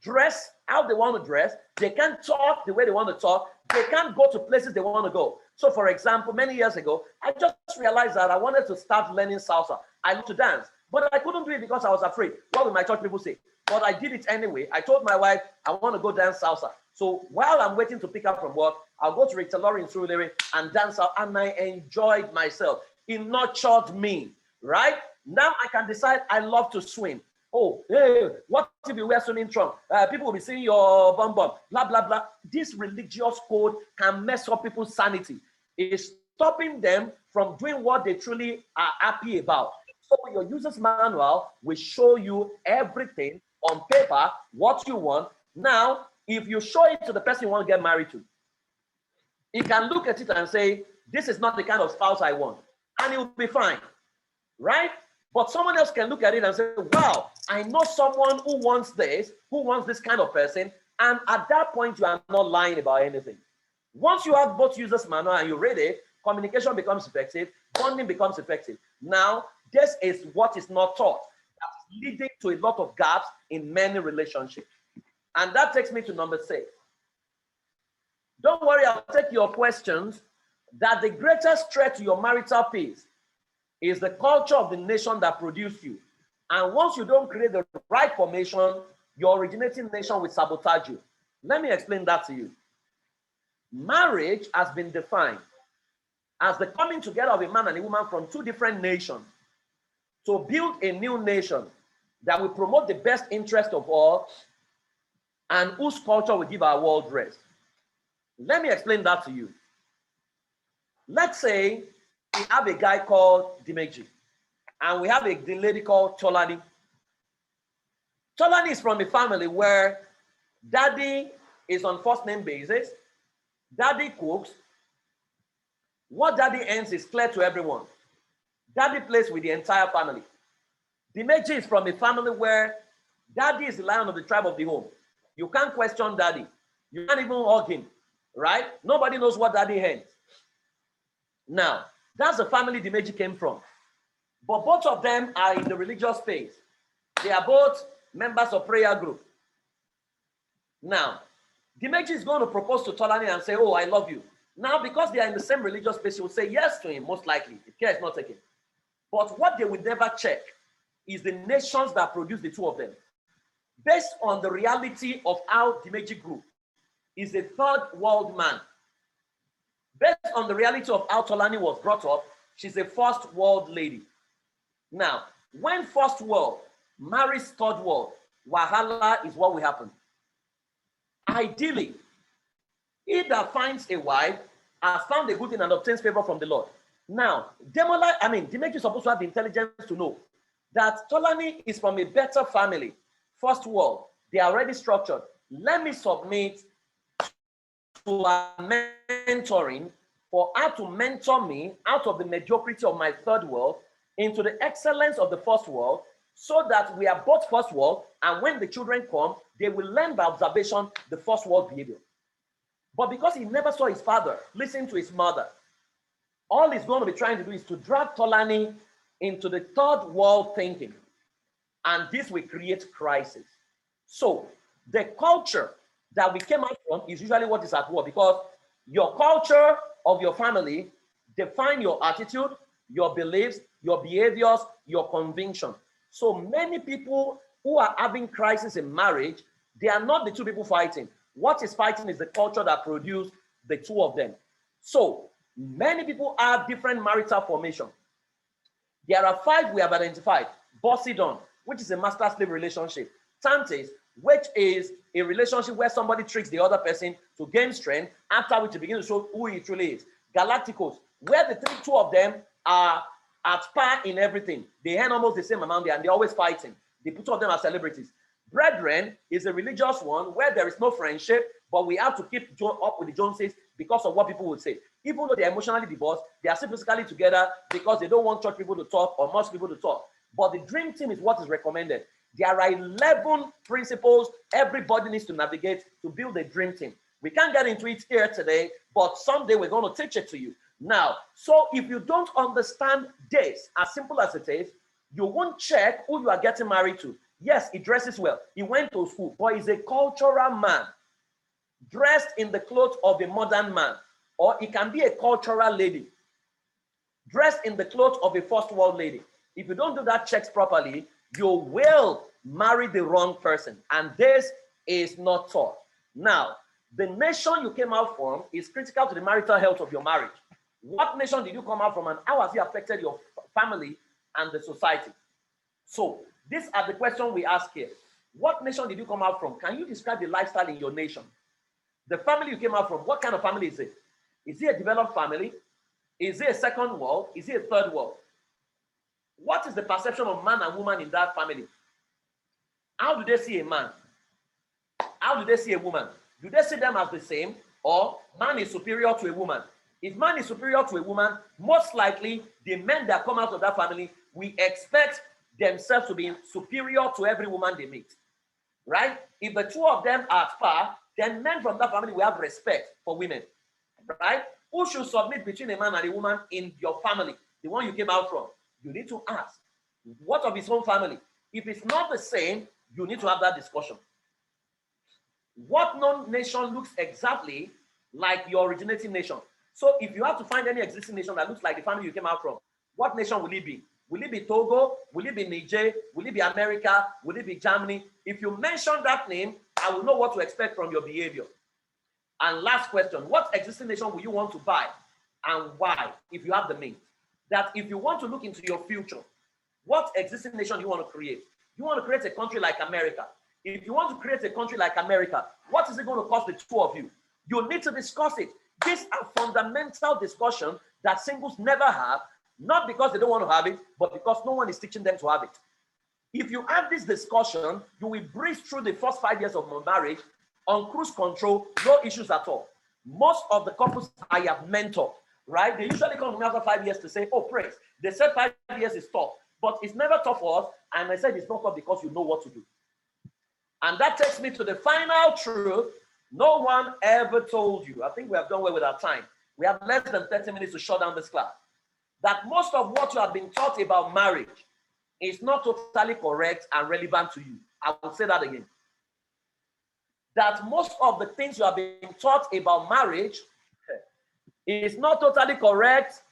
Speaker 3: dress how they want to dress. They can't talk the way they want to talk. They can't go to places they want to go. So for example, many years ago, I just realized that I wanted to start learning salsa. I love to dance, but I couldn't do it because I was afraid. What will my church people say? But I did it anyway. I told my wife, I want to go dance salsa. So while I'm waiting to pick up from work, I'll go to Rachel Laurie in Surulere and dance out, and I enjoyed myself. It nurtured me, right? Now I can decide I love to swim. Oh, hey, what if you wear swimming trunk? People will be seeing your bum bum, blah, blah, blah. This religious code can mess up people's sanity. It's stopping them from doing what they truly are happy about. So your user's manual will show you everything on paper, what you want. Now, if you show it to the person you want to get married to, he can look at it and say, this is not the kind of spouse I want. And it will be fine, right? But someone else can look at it and say, wow, I know someone who wants this kind of person. And at that point, you are not lying about anything. Once you have both users manual and you read it, communication becomes effective, bonding becomes effective. Now, this is what is not taught. That's leading to a lot of gaps in many relationships. And that takes me to number 6. Don't worry, I'll take your questions. That the greatest threat to your marital peace is the culture of the nation that produced you. And once you don't create the right formation, your originating nation will sabotage you. Let me explain that to you. Marriage has been defined as the coming together of a man and a woman from two different nations to build a new nation that will promote the best interest of all and whose culture will give our world rest. Let me explain that to you. Let's say we have a guy called Dimeji, and we have a lady called Tolani. Tolani is from a family where daddy is on first name basis, daddy cooks. What daddy earns is clear to everyone. Daddy plays with the entire family. Dimeji is from a family where daddy is the lion of the tribe of the home. You can't question daddy. You can't even hug him, right? Nobody knows what daddy earns. Now, that's the family Dimeji came from. But both of them are in the religious space. They are both members of prayer group. Now, Dimeji is going to propose to Tolani and say, oh, I love you. Now, because they are in the same religious space, she will say yes to him, most likely, if care is not taken. But what they will never check is the nations that produce the two of them. Based on the reality of how Dimeji grew, is a third world man. Based on the reality of how Tolani was brought up, she's a first world lady. Now, when first world marries third world, wahala is what will happen. Ideally, he that finds a wife has found a good thing and obtains favor from the Lord. Now, Dimeji is supposed to have the intelligence to know that Tolani is from a better family, first world. They are already structured. Let me submit to a mentoring for her to mentor me out of the mediocrity of my third world into the excellence of the first world, so that we are both first world, and when the children come, they will learn by observation the first world behavior. But because he never saw his father, listen to his mother, all he's going to be trying to do is to drag Tolani into the third world thinking. And this will create crisis. So the culture that we came out from is usually what is at war, because your culture of your family define your attitude, your beliefs, your behaviors, your conviction. So many people who are having crisis in marriage, they are not the two people fighting. What is fighting is the culture that produced the two of them. So many people have different marital formation. There are 5 we have identified. Bossidon, which is a master-slave relationship. Tantes, which is a relationship where somebody tricks the other person to gain strength, after which he begins to show who he truly is. Galacticos, where the two of them are at par in everything. They earn almost the same amount, and they're always fighting. The two of them are celebrities. Brethren is a religious one where there is no friendship, but we have to keep up with the Joneses because of what people would say. Even though they're emotionally divorced, they are still physically together because they don't want church people to talk or mosque people to talk. But the dream team is what is recommended. There are 11 principles everybody needs to navigate to build a dream team. We can't get into it here today, but someday we're going to teach it to you. Now, so if you don't understand this, as simple as it is, you won't check who you are getting married to. Yes, he dresses well. He went to school, but he's a cultural man, dressed in the clothes of a modern man. Or he can be a cultural lady, dressed in the clothes of a first world lady. If you don't do that checks properly, you will marry the wrong person. And this is not taught. Now, the nation you came out from is critical to the marital health of your marriage. What nation did you come out from, and how has it affected your family and the society? So these are the questions we ask here. What nation did you come out from? Can you describe the lifestyle in your nation? The family you came out from, what kind of family is it? Is it a developed family? Is it a second world? Is it a third world? What is the perception of man and woman in that family? How do they see a man? How do they see a woman? Do they see them as the same, or man is superior to a woman? If man is superior to a woman, most likely the men that come out of that family, we expect themselves to be superior to every woman they meet, right? If the two of them are at par, then men from that family will have respect for women, right? Who should submit between a man and a woman in your family, the one you came out from? You need to ask, what of his own family? If it's not the same, you need to have that discussion. What non-nation looks exactly like your originating nation? So if you have to find any existing nation that looks like the family you came out from, what nation will it be? Will it be Togo? Will it be Niger? Will it be America? Will it be Germany? If you mention that name, I will know what to expect from your behavior. And last question, what existing nation will you want to buy and why, if you have the means? That if you want to look into your future, what existing nation do you want to create? You want to create a country like America. If you want to create a country like America, what is it going to cost the two of you? You need to discuss it. These are fundamental discussions that singles never have, not because they don't want to have it, but because no one is teaching them to have it. If you have this discussion, you will breeze through the first 5 years of marriage on cruise control, no issues at all. Most of the couples I have mentored, right? They usually come to me after 5 years to say, oh, praise. They said 5 years is tough, but it's never tough for us. And I said it's not tough because you know what to do. And that takes me to the final truth. No one ever told you. I think we have done well with our time. We have less than 30 minutes to shut down this class. That most of what you have been taught about marriage is not totally correct and relevant to you. I will say that again. That most of the things you have been taught about marriage is not totally correct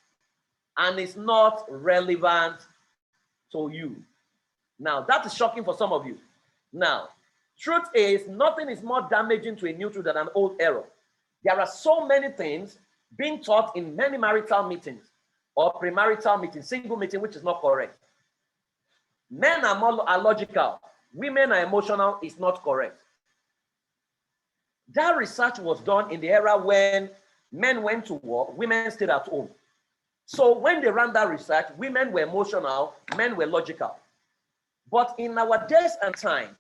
Speaker 3: and is not relevant to you. Now, that is shocking for some of you. Now, truth is, nothing is more damaging to a new truth than an old error. There are so many things being taught in many marital meetings or premarital meetings, single meeting, which is not correct. Men are logical. Women are emotional. Is not correct. That research was done in the era when men went to work, women stayed at home. So when they ran that research, women were emotional, men were logical. But in our days and time,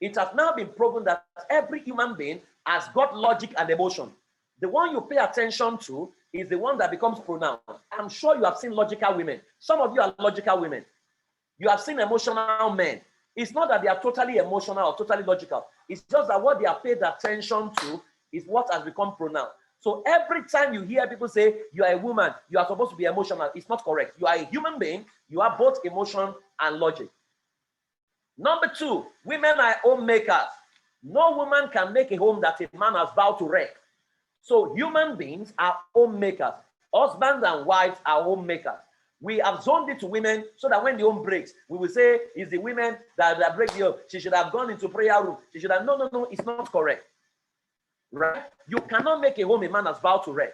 Speaker 3: it has now been proven that every human being has got logic and emotion. The one you pay attention to is the one that becomes pronounced. I'm sure you have seen logical women. Some of you are logical women. You have seen emotional men. It's not that they are totally emotional or totally logical. It's just that what they are paid attention to is what has become pronounced. So every time you hear people say, you are a woman, you are supposed to be emotional, it's not correct. You are a human being, you have both emotion and logic. Number two, women are homemakers. No woman can make a home that a man has vowed to wreck. So human beings are homemakers. Husbands and wives are homemakers. We have zoned it to women so that when the home breaks, we will say, it's the women that break the home. She should have gone into prayer room. She should have, no, it's not correct. Right? You cannot make a home a man has vowed to wreck.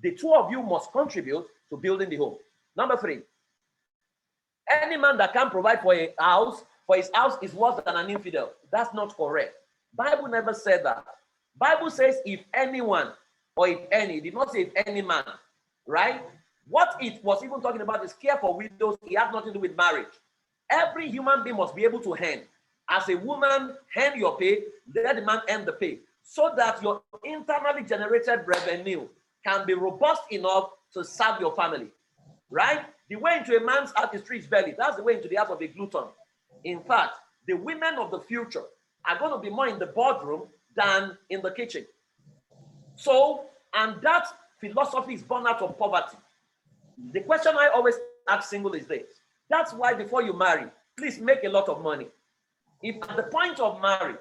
Speaker 3: The two of you must contribute to building the home. Number three, any man that can provide for a house, for his house is worse than an infidel. That's not correct. Bible never said that. Bible says if anyone, or if any, it did not say if any man, right? What it was even talking about is care for widows. It has nothing to do with marriage. Every human being must be able to earn. As a woman, earn your pay, let the man earn the pay, so that your internally generated revenue can be robust enough to serve your family, right? The way into a man's heart is through his belly. That's the way into the heart of a glutton. In fact, the women of the future are going to be more in the boardroom than in the kitchen. So, and that philosophy is born out of poverty. The question I always ask single is this. That's why before you marry, please make a lot of money. If at the point of marriage,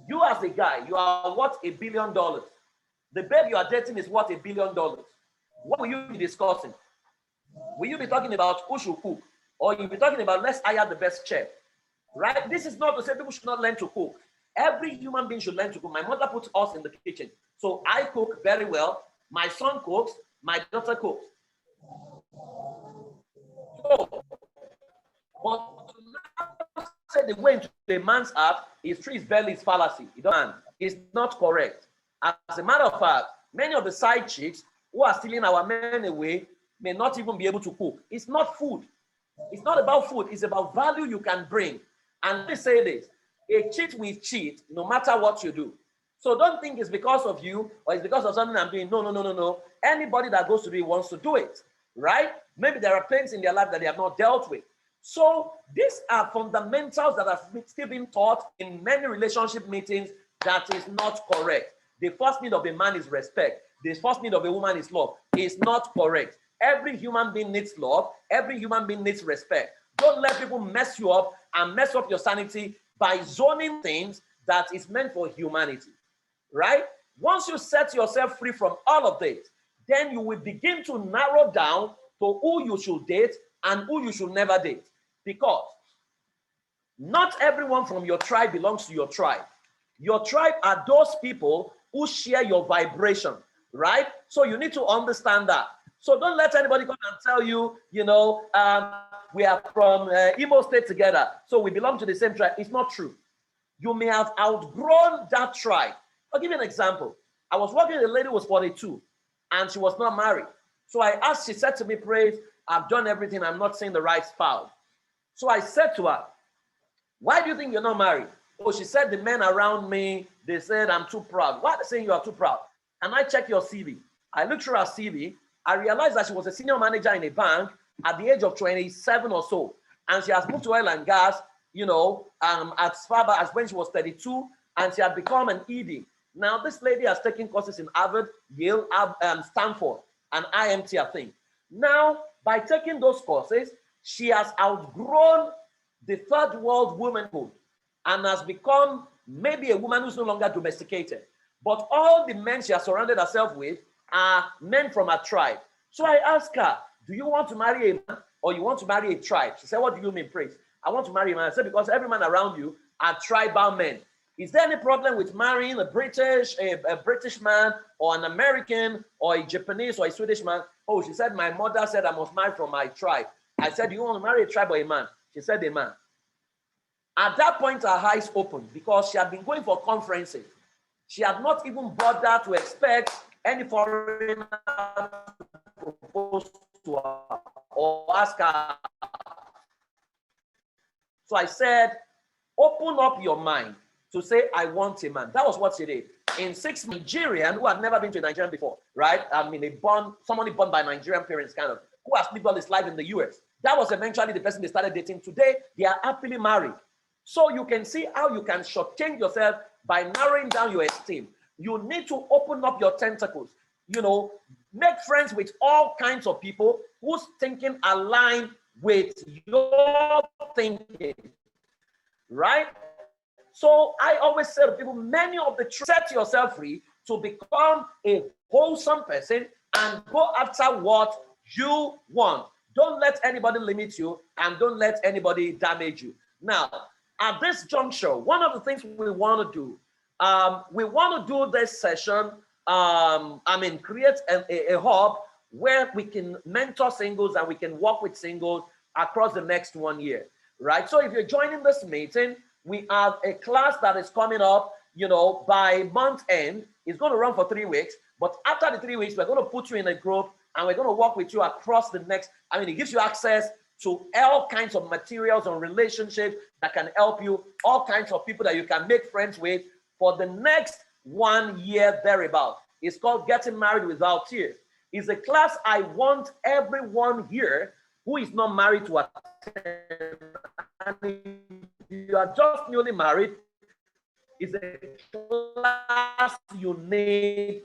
Speaker 3: you as a guy, you are worth $1 billion. The babe you are dating is worth $1 billion. What will you be discussing? Will you be talking about who should cook? Or you'll be talking about let's hire the best chef? Right? This is not to say people should not learn to cook. Every human being should learn to cook. My mother puts us in the kitchen. So I cook very well. My son cooks. My daughter cooks. So, but to say the way into a man's heart is through his belly is fallacy. It's not correct. As a matter of fact, many of the side chicks who are stealing our men away may not even be able to cook. It's not food. It's not about food. It's about value you can bring. And let me say this. A cheat will cheat no matter what you do. So don't think it's because of you or it's because of something I'm doing. No. Anybody that goes to do it wants to do it, right? Maybe there are things in their life that they have not dealt with. So these are fundamentals that are still being taught in many relationship meetings that is not correct. The first need of a man is respect. The first need of a woman is love. It's not correct. Every human being needs love. Every human being needs respect. Don't let people mess you up and mess up your sanity by zoning things that is meant for humanity, right? Once you set yourself free from all of this, then you will begin to narrow down to who you should date and who you should never date. Because not everyone from your tribe belongs to your tribe. Your tribe are those people who share your vibration, right? So you need to understand that. So don't let anybody come and tell you, we are from Imo State together, so we belong to the same tribe. It's not true. You may have outgrown that tribe. I'll give you an example. I was working with a lady who was 42, and she was not married. So I asked, she said to me, Praise, I've done everything, I'm not seeing the right spouse. So I said to her, why do you think you're not married? Oh, she said, the men around me, they said I'm too proud. Why are they saying you are too proud? And I checked your CV. I looked through her CV. I realized that she was a senior manager in a bank at the age of 27 or so. And she has moved to oil and gas, as far back as when she was 32, and she had become an ED. Now, this lady has taken courses in Harvard, Yale, Stanford, and IMT, I think. Now, by taking those courses, she has outgrown the third world womanhood and has become maybe a woman who's no longer domesticated. But all the men she has surrounded herself with are men from her tribe. So I asked her, do you want to marry a man or you want to marry a tribe? She said, what do you mean, Praise? I want to marry a man. I said, because every man around you are tribal men. Is there any problem with marrying a British man or an American or a Japanese or a Swedish man? Oh, she said, my mother said I must marry from my tribe. I said, do you want to marry a tribe or a man? She said, a man. At that point, her eyes opened because she had been going for conferences. She had not even bothered to expect any foreigner to propose to her or ask her. So I said, open up your mind to say, I want a man. That was what she did. In 6 Nigerian who had never been to Nigeria before, right? I mean, somebody born by Nigerian parents, kind of, who has lived all his life in the US. That was eventually the person they started dating. Today, they are happily married. So you can see how you can shortchange yourself by narrowing down your esteem. You need to open up your tentacles. Make friends with all kinds of people whose thinking align with your thinking, right? So I always say to people, set yourself free to become a wholesome person and go after what you want. Don't let anybody limit you and don't let anybody damage you. Now, at this juncture, one of the things we want to do, we want to do this session, create a hub where we can mentor singles and we can work with singles across the next 1 year, right? So if you're joining this meeting, we have a class that is coming up, by month end. It's going to run for 3 weeks, but after the 3 weeks, we're going to put you in a group and we're going to work with you across the next, it gives you access to all kinds of materials on relationships that can help you, all kinds of people that you can make friends with for the next 1 year thereabout. It's called Getting Married Without Tears. It's a class I want everyone here who is not married to attend. And if you are just newly married, it's a class you need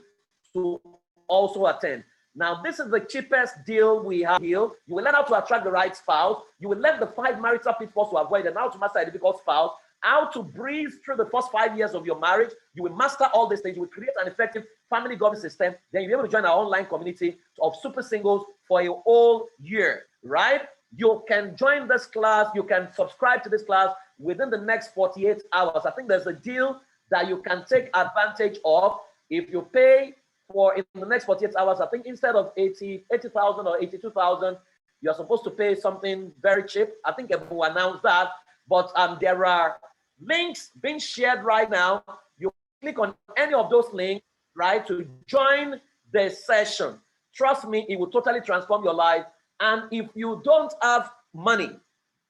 Speaker 3: to also attend. Now, this is the cheapest deal we have here. You will learn how to attract the right spouse. You will learn the 5 marital pitfalls to avoid and how to master a difficult spouse, how to breeze through the first 5 years of your marriage. You will master all these things. You will create an effective family governance system. Then you'll be able to join our online community of super singles for a whole year, right? You can join this class. You can subscribe to this class within the next 48 hours. I think there's a deal that you can take advantage of if you pay for in the next 48 hours. I think instead of 80,000 or 82,000, you're supposed to pay something very cheap. I think we'll announce that. But there are links being shared right now. You click on any of those links, right, to join the session. Trust me, it will totally transform your life. And if you don't have money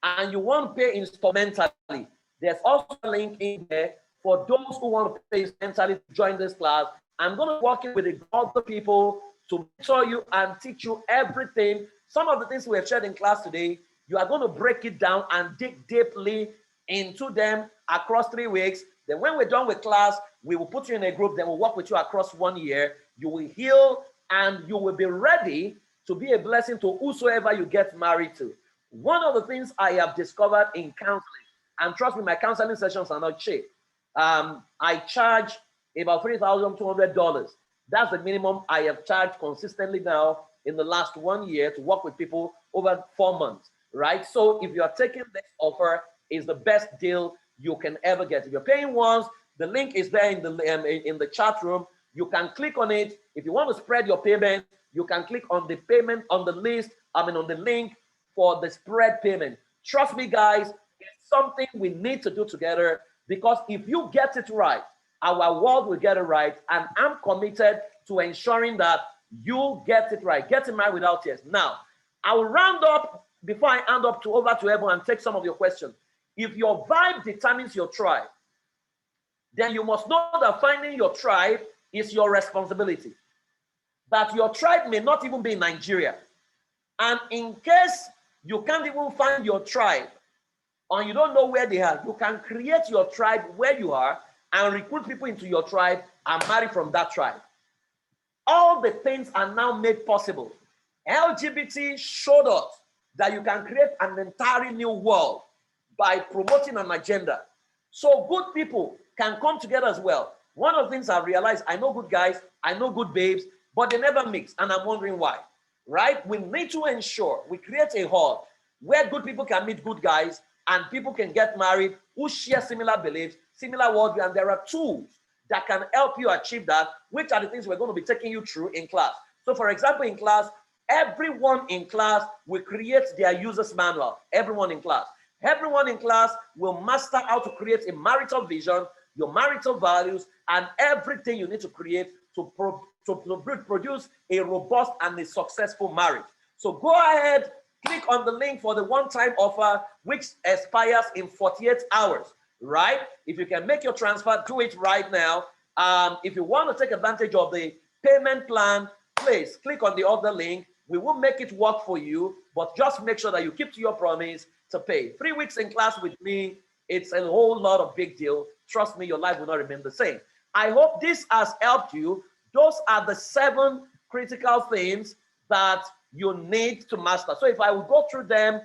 Speaker 3: and you want to pay instrumentally, there's also a link in there for those who want to pay instrumentally to join this class. I'm going to be working with other people to mentor you and teach you everything. Some of the things we have shared in class today, you are going to break it down and dig deeply into them across 3 weeks. Then when we're done with class, we will put you in a group. Then we'll work with you across 1 year. You will heal and you will be ready to be a blessing to whosoever you get married to. One of the things I have discovered in counseling, and trust me, my counseling sessions are not cheap. I charge about $3,200. That's the minimum I have charged consistently now in the last 1 year to work with people over 4 months, right? So if you are taking this offer, it's the best deal you can ever get. If you're paying once, the link is there in the chat room. You can click on it. If you want to spread your payment, you can click on the payment on the list, on the link for the spread payment. Trust me, guys, it's something we need to do together, because if you get it right, our world will get it right. And I'm committed to ensuring that you get it right. Get it right without tears. Now, I will round up before I hand up over to everyone and take some of your questions. If your vibe determines your tribe, then you must know that finding your tribe is your responsibility. That your tribe may not even be in Nigeria. And in case you can't even find your tribe, or you don't know where they are, you can create your tribe where you are and recruit people into your tribe and marry from that tribe. All the things are now made possible. LGBT showed us that you can create an entirely new world by promoting an agenda. So good people can come together as well. One of the things I've realized, I know good guys, I know good babes, but they never mix, and I'm wondering why, right? We need to ensure we create a hall where good people can meet good guys and people can get married who share similar beliefs, similar worldview, and there are tools that can help you achieve that, which are the things we're going to be taking you through in class. So for example, in class, everyone in class will create their user's manual. Everyone in class. Everyone in class will master how to create a marital vision, your marital values, and everything you need to create to produce a robust and a successful marriage. So go ahead, click on the link for the one-time offer, which expires in 48 hours, right? If you can make your transfer, do it right now. If you want to take advantage of the payment plan, please click on the other link. We will make it work for you, but just make sure that you keep to your promise to pay. 3 weeks in class with me, it's a whole lot of big deal. Trust me, your life will not remain the same. I hope this has helped you. Those are the 7 critical things that you need to master. So if I will go through them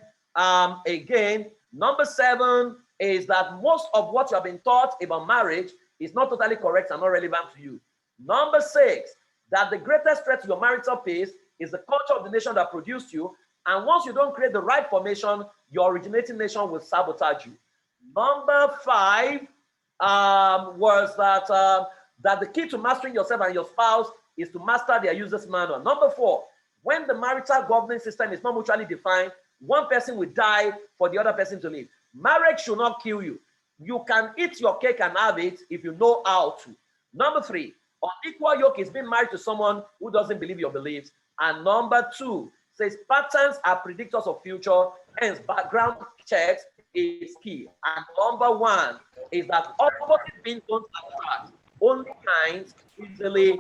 Speaker 3: again, number 7 is that most of what you have been taught about marriage is not totally correct and not relevant to you. Number 6, that the greatest threat to your marital peace is the culture of the nation that produced you. And once you don't create the right formation, your originating nation will sabotage you. Number 5 was that the key to mastering yourself and your spouse is to master their user's manual. Number 4, when the marital governing system is not mutually defined, one person will die for the other person to live. Marriage should not kill you. You can eat your cake and have it if you know how to. Number 3, unequal yoke is being married to someone who doesn't believe your beliefs. And number 2 says patterns are predictors of future, hence background checks is key. And number 1 is that opposite beings don't attract, only kinds easily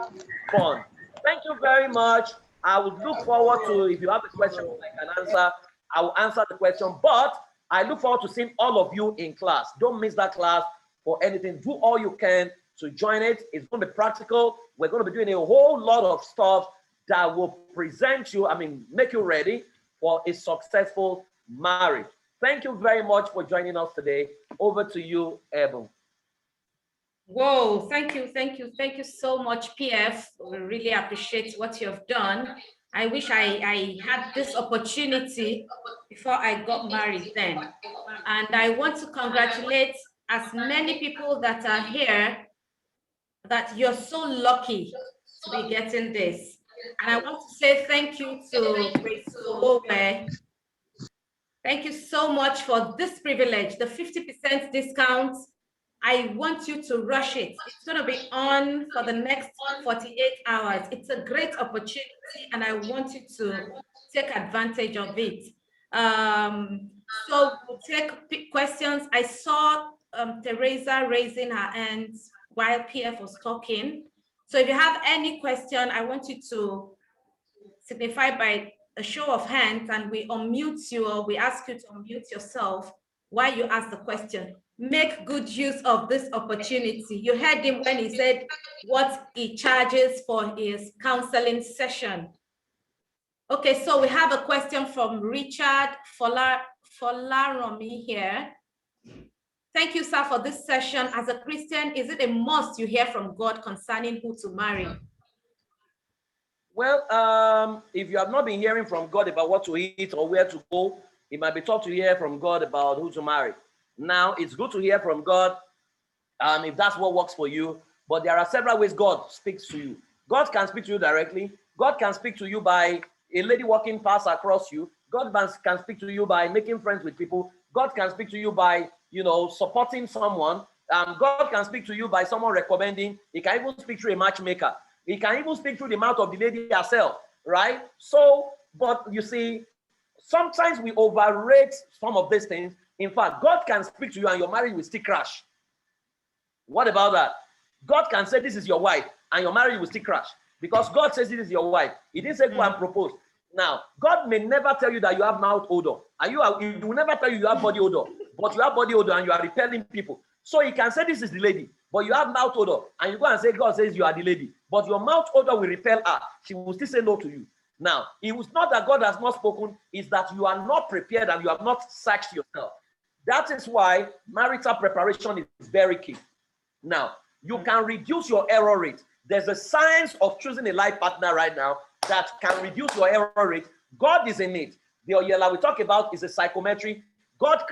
Speaker 3: bond. Thank you very much. I would look forward to, if you have a question I can answer, I will answer the question, but I look forward to seeing all of you in class. Don't miss that class for anything. Do all you can to join it. It's going to be practical. We're going to be doing a whole lot of stuff that will present you, make you ready for a successful marriage. Thank you very much for joining us today. Over to you, Eben.
Speaker 1: Whoa, thank you so much, PF. We really appreciate what you have done. I wish I had this opportunity before I got married then. And I want to congratulate as many people that are here, that you're so lucky to be getting this. And I want to say thank you to Grace Owe. Thank you so much for this privilege, the 50% discount. I want you to rush it. It's going to be on for the next 48 hours. It's a great opportunity, and I want you to take advantage of it. So we'll take questions. I saw Teresa raising her hands while PF was talking. So if you have any question, I want you to signify by a show of hands, and we unmute you, or we ask you to unmute yourself while you ask the question. Make good use of this opportunity. You heard him when he said what he charges for his counseling session. Okay, so we have a question from Richard Folaromi here. Thank you, sir, for this session. As a Christian, is it a must you hear from God concerning who to marry?
Speaker 3: Well, if you have not been hearing from God about what to eat or where to go, it might be tough to hear from God about who to marry. Now, it's good to hear from God if that's what works for you, but there are several ways God speaks to you. God can speak to you directly. God can speak to you by a lady walking past across you. God can speak to you by making friends with people. God can speak to you by, supporting someone. God can speak to you by someone recommending. He can even speak through a matchmaker. He can even speak through the mouth of the lady herself, right? So, but you see, sometimes we overrate some of these things. In fact, God can speak to you and your marriage will still crash. What about that? God can say, this is your wife, and your marriage will still crash. Because God says this is your wife. He didn't say go and propose. Now, God may never tell you that you have mouth odor. He will never tell you have body odor. But you have body odor and you are repelling people. So he can say this is the lady, but you have mouth odor. And you go and say God says you are the lady. But your mouth odor will repel her. She will still say no to you. Now, it was not that God has not spoken. It's that you are not prepared and you have not searched yourself. That is why marital preparation is very key. Now, you can reduce your error rate. There's a science of choosing a life partner right now that can reduce your error rate. God is in it. The Oyela we talk about is a psychometry. God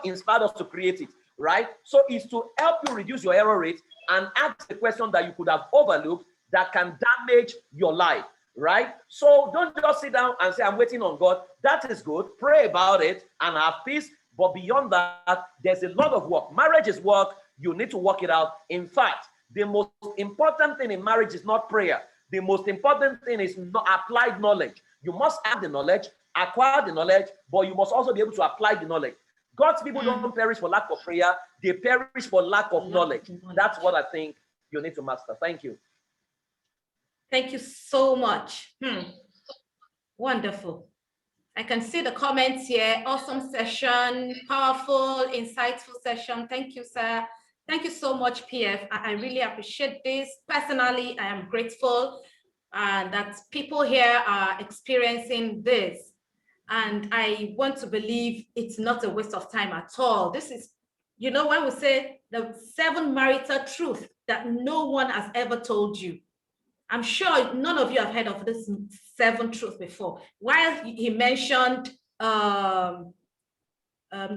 Speaker 3: inspired us to create it, right? So it's to help you reduce your error rate and ask the question that you could have overlooked that can damage your life, right? So don't just sit down and say, I'm waiting on God. That is good. Pray about it and have peace. But beyond that, there's a lot of work. Marriage is work. You need to work it out. In fact, the most important thing in marriage is not prayer. The most important thing is applied knowledge. You must have the knowledge, acquire the knowledge, but you must also be able to apply the knowledge. God's people don't perish for lack of prayer. They perish for lack of knowledge. That's what I think you need to master. Thank you.
Speaker 1: Thank you so much. Wonderful. I can see the comments here. Awesome session, powerful, insightful session. Thank you, sir. Thank you so much, PF. I really appreciate this. Personally, I am grateful that people here are experiencing this. And I want to believe it's not a waste of time at all. This is, when we say the 7 marital truths that no one has ever told you. I'm sure none of you have heard of this 7 truths before. While he mentioned,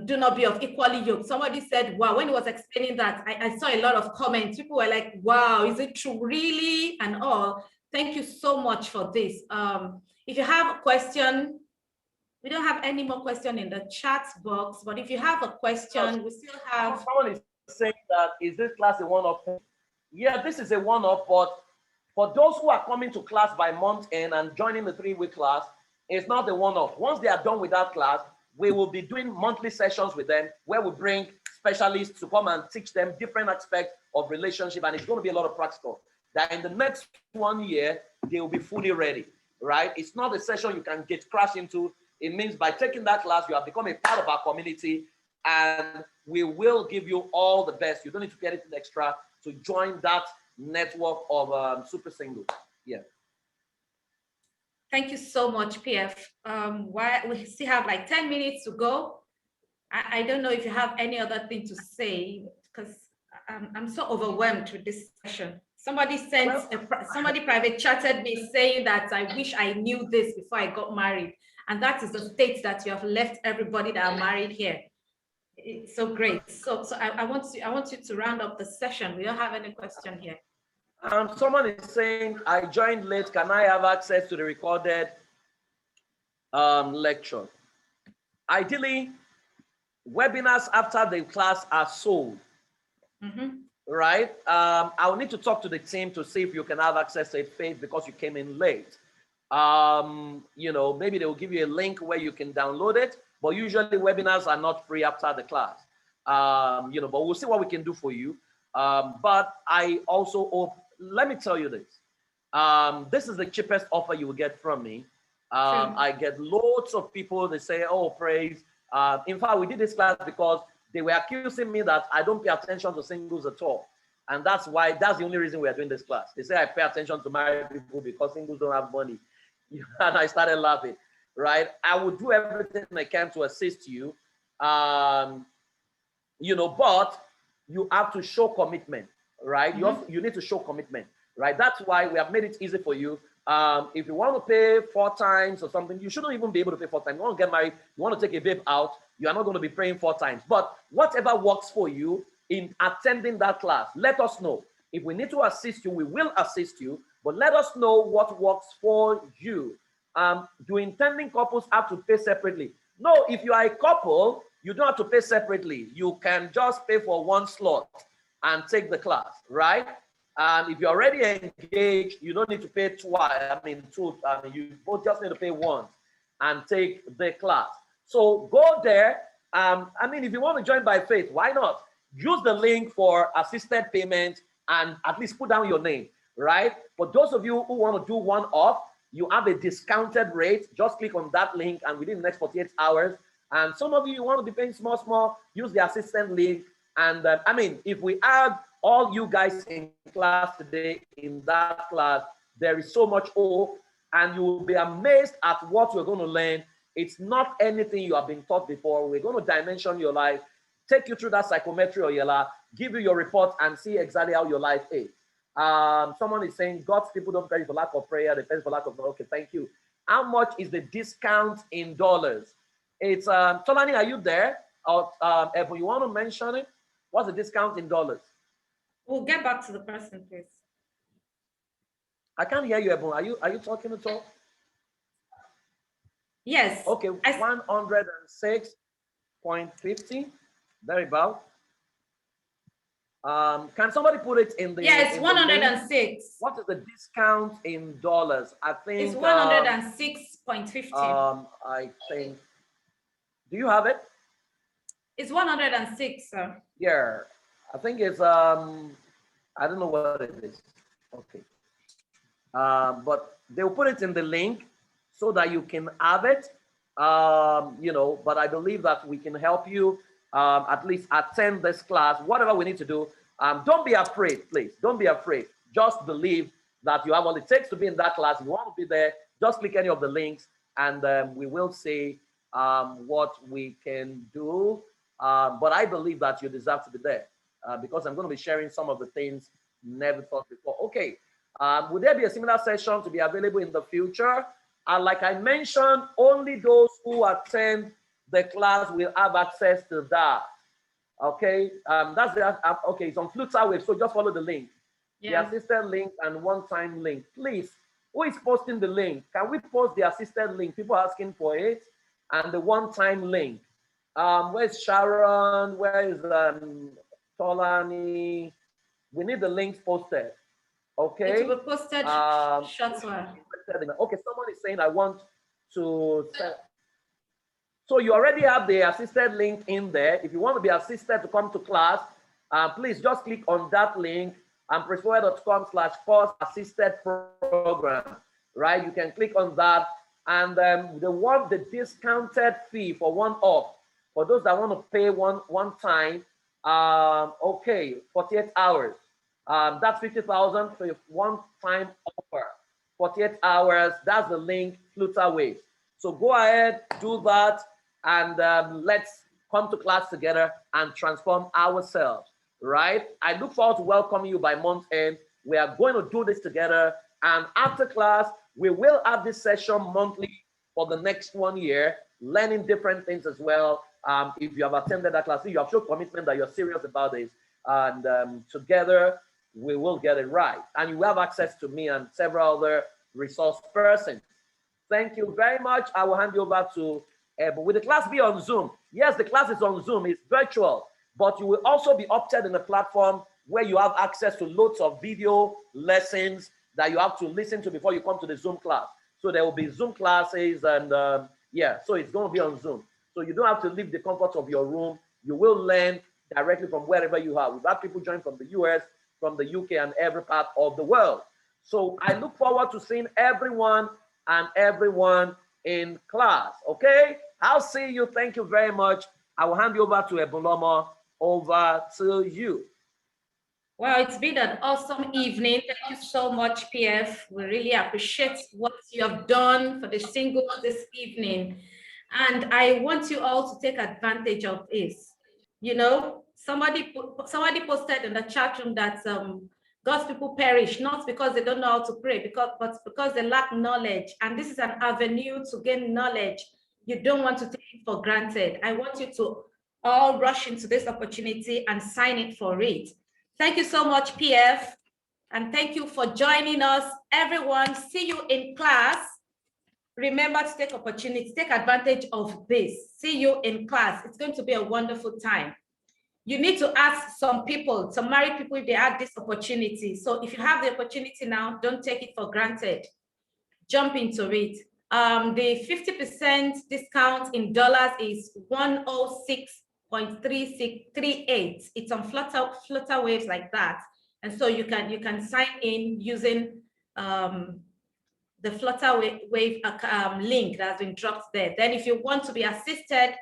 Speaker 1: do not be of equally yoked. Somebody said, wow, when he was explaining that, I saw a lot of comments. People were like, wow, is it true, really? And all. Thank you so much for this. If you have a question, we don't have any more question in the chat box, but if you have a question, we still have.
Speaker 3: Someone is saying that, is this class a one-off? Yeah, this is a one-off, but for those who are coming to class by month end and joining the 3-week class, it's not a one-off. Once they are done with that class, we will be doing monthly sessions with them where we bring specialists to come and teach them different aspects of relationship, and it's going to be a lot of practical. That in the next 1 year, they will be fully ready, right? It's not a session you can get crashed into. It means by taking that class, you have become a part of our community, and we will give you all the best. You don't need to get anything extra to join that network of super singles. Yeah.
Speaker 1: Thank you so much, PF. We still have like 10 minutes to go. I don't know if you have any other thing to say, because I'm so overwhelmed with this session. Somebody somebody private chatted me saying that I wish I knew this before I got married. And that is the state that you have left everybody that are married here. It's so great. So I want you to round up the session. We don't have any question here.
Speaker 3: Someone is saying, I joined late. Can I have access to the recorded lecture? Ideally, webinars after the class are sold. Right? I will need to talk to the team to see if you can have access to it, Faith, because you came in late. You know, maybe they will give you a link where you can download it, but usually webinars are not free after the class. You know, but we'll see what we can do for you. But I also hope, let me tell you this. This is the cheapest offer you will get from me. I get loads of people, they say, oh, praise. In fact, we did this class because they were accusing me that I don't pay attention to singles at all. And that's the only reason we are doing this class. They say I pay attention to married people because singles don't have money. And I started laughing, right? I will do everything I can to assist you. You know, but you have to show commitment, right? You need to show commitment, right? That's why we have made it easy for you. If you want to pay 4 times or something, you shouldn't even be able to pay 4 times. You want to get married, you want to take a babe out, you are not going to be paying 4 times. But whatever works for you in attending that class, let us know. If we need to assist you, we will assist you, but let us know what works for you. Do intending couples have to pay separately? No, if you are a couple, you don't have to pay separately. You can just pay for 1 slot and take the class, right? And if you're already engaged, you don't need to pay twice. You both just need to pay once and take the class. So go there. If you want to join by faith, why not? Use the link for assisted payment and at least put down your name, right? For those of you who want to do one-off, you have a discounted rate. Just click on that link and within the next 48 hours. And some of you want to be paying small, use the assistant link. And if we add all you guys in class today, in that class, there is so much hope, and you will be amazed at what you're going to learn. It's not anything you have been taught before. We're going to dimension your life, take you through that psychometry or yella, give you your report and see exactly how your life is. Someone is saying, God's people don't perish for lack of prayer, they perish for lack of, okay, thank you. How much is the discount in dollars? It's, Tolani, are you there? Or, Evan, you want to mention it? What's the discount in dollars?
Speaker 1: We'll get back to the person, please.
Speaker 3: I can't hear you, Ebon. Are you talking at all?
Speaker 1: Yes.
Speaker 3: Okay, 106.50. Very about. Can somebody put it in the?
Speaker 1: Yes, 106.
Speaker 3: What is the discount in dollars? I think
Speaker 1: it's 106.50.
Speaker 3: I think. Do you have it?
Speaker 1: It's 106, sir.
Speaker 3: Yeah, I think it's I don't know what it is. Okay. But they'll put it in the link so that you can have it. But I believe that we can help you at least attend this class, whatever we need to do. Don't be afraid, please. Don't be afraid. Just believe that you have all it takes to be in that class. If you want to be there, just click any of the links and we will see what we can do. But I believe that you deserve to be there because I'm going to be sharing some of the things never thought before. Okay. Would there be a similar session to be available in the future? Like I mentioned, only those who attend the class will have access to that. Okay, that's the okay. It's on Flutterwave, so just follow the link. Yeah. The assisted link and one-time link. Please, who is posting the link? Can we post the assisted link? People are asking for it, and the one-time link. Where's Sharon? Where is Tolani? We need the links posted. Okay.
Speaker 1: It will be posted shortly.
Speaker 3: Okay, someone is saying I want to send. So you already have the assisted link in there. If you want to be assisted to come to class, please just click on that link and presswire.com/course assisted program. Right? You can click on that, and the discounted fee for one-off for those that want to pay one time. Okay, 48 hours. That's 50,000 for a one-time offer. 48 hours, that's the link, Flutterwave. So go ahead, do that, and let's come to class together and transform ourselves, right? I look forward to welcoming you by month end. We are going to do this together, and after class, we will have this session monthly for the next 1 year, learning different things as well. If you have attended that class, you have shown commitment that you're serious about this, and together we will get it right. And you have access to me and several other resource persons. Thank you very much. I will hand you over to, will the class be on Zoom? Yes, the class is on Zoom. It's virtual, but you will also be opted in a platform where you have access to loads of video lessons that you have to listen to before you come to the Zoom class. So there will be Zoom classes, and yeah, so it's going to be on Zoom. So you don't have to leave the comfort of your room. You will learn directly from wherever you are. We've had people join from the US, from the UK, and every part of the world. So I look forward to seeing everyone and everyone in class, okay? I'll see you. Thank you very much. I will hand you over to Ebuloma. Over to you.
Speaker 1: Well, it's been an awesome evening. Thank you so much, PF. We really appreciate what you have done for the singles this evening. And I want you all to take advantage of this. You know, somebody posted in the chat room that God's people perish, not because they don't know how to pray, but because they lack knowledge. And this is an avenue to gain knowledge. You don't want to take it for granted. I want you to all rush into this opportunity and sign it for it. Thank you so much, PF. And thank you for joining us. Everyone, see you in class. Remember to take advantage of this. See you in class. It's going to be a wonderful time. You need to ask some people, some married people, if they had this opportunity. So if you have the opportunity now, don't take it for granted. Jump into it. The 50% discount in dollars is 106.3638. It's on flutter waves like that. And so you can sign in using the Flutter Wave link that has been dropped there. Then if you want to be assisted,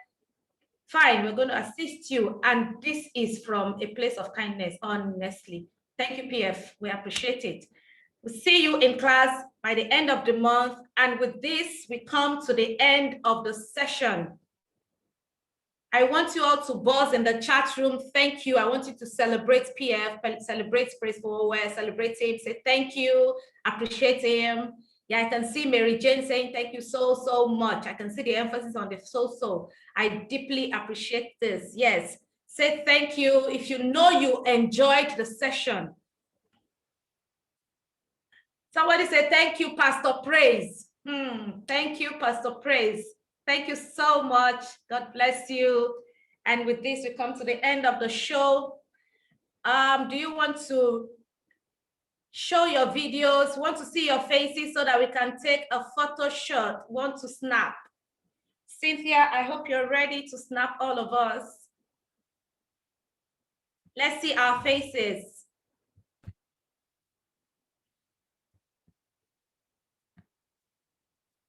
Speaker 1: fine, we're going to assist you. And this is from a place of kindness, honestly. Thank you, PF. We appreciate it. We'll see you in class by the end of the month. And with this, we come to the end of the session. I want you all to buzz in the chat room. Thank you. I want you to celebrate PF, celebrate Praise Forward, celebrate him, say thank you, appreciate him. Yeah, I can see Mary Jane saying thank you so much. I can see the emphasis on the so. I deeply appreciate this. Yes, say thank you if you know you enjoyed the session. Somebody say thank you, Pastor Praise. Thank you, Pastor Praise. Thank you so much. God bless you. And with this, we come to the end of the show. Do you want to show your videos? Want to see your faces so that we can take a photo shot? Want to snap? Cynthia, I hope you're ready to snap all of us. Let's see our faces.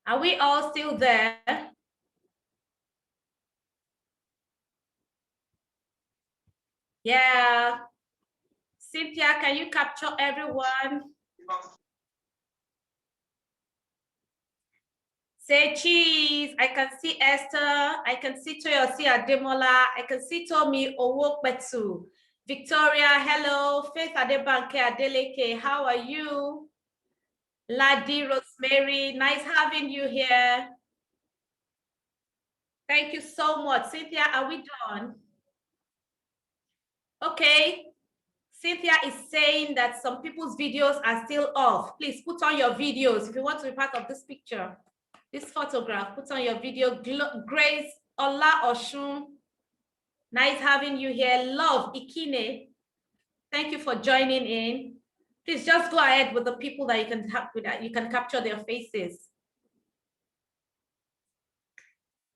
Speaker 1: Are we all still there? Yeah. Cynthia, can you capture everyone? Say cheese. I can see Esther. I can see Toyosi Ademola. I can see Tommy Owokbetu. Victoria, hello. Faith Adebanke Adeleke, how are you? Ladi Rosemary, nice having you here. Thank you so much. Cynthia, are we done? Okay. Cynthia is saying that some people's videos are still off. Please put on your videos if you want to be part of this picture, this photograph. Put on your video. Grace Ola Oshun, nice having you here. Love Ikine, thank you for joining in. Please just go ahead with the people that you can capture their faces.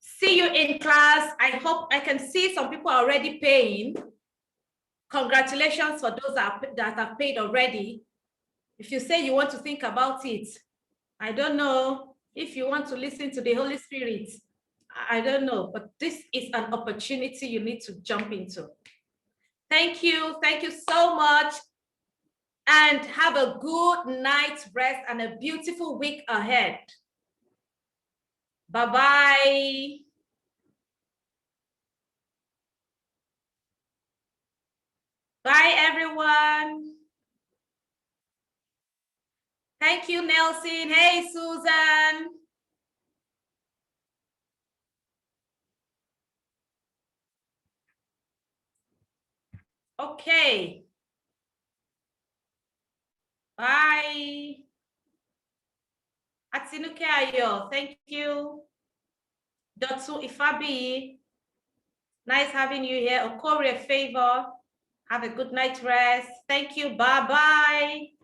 Speaker 1: See you in class. I hope I can see some people are already paying. Congratulations for those that have paid already. If you say you want to think about it, I don't know if you want to listen to the Holy Spirit. I don't know, but this is an opportunity you need to jump into. Thank you. Thank you so much. and have a good night's rest and a beautiful week ahead. Bye-bye. Bye, everyone. Thank you, Nelson. Hey, Susan. Okay. Bye. Atinuke Ayo, thank you. Dotsu Ifabi, nice having you here. Okori Favor, have a good night rest. Thank you. Bye-bye.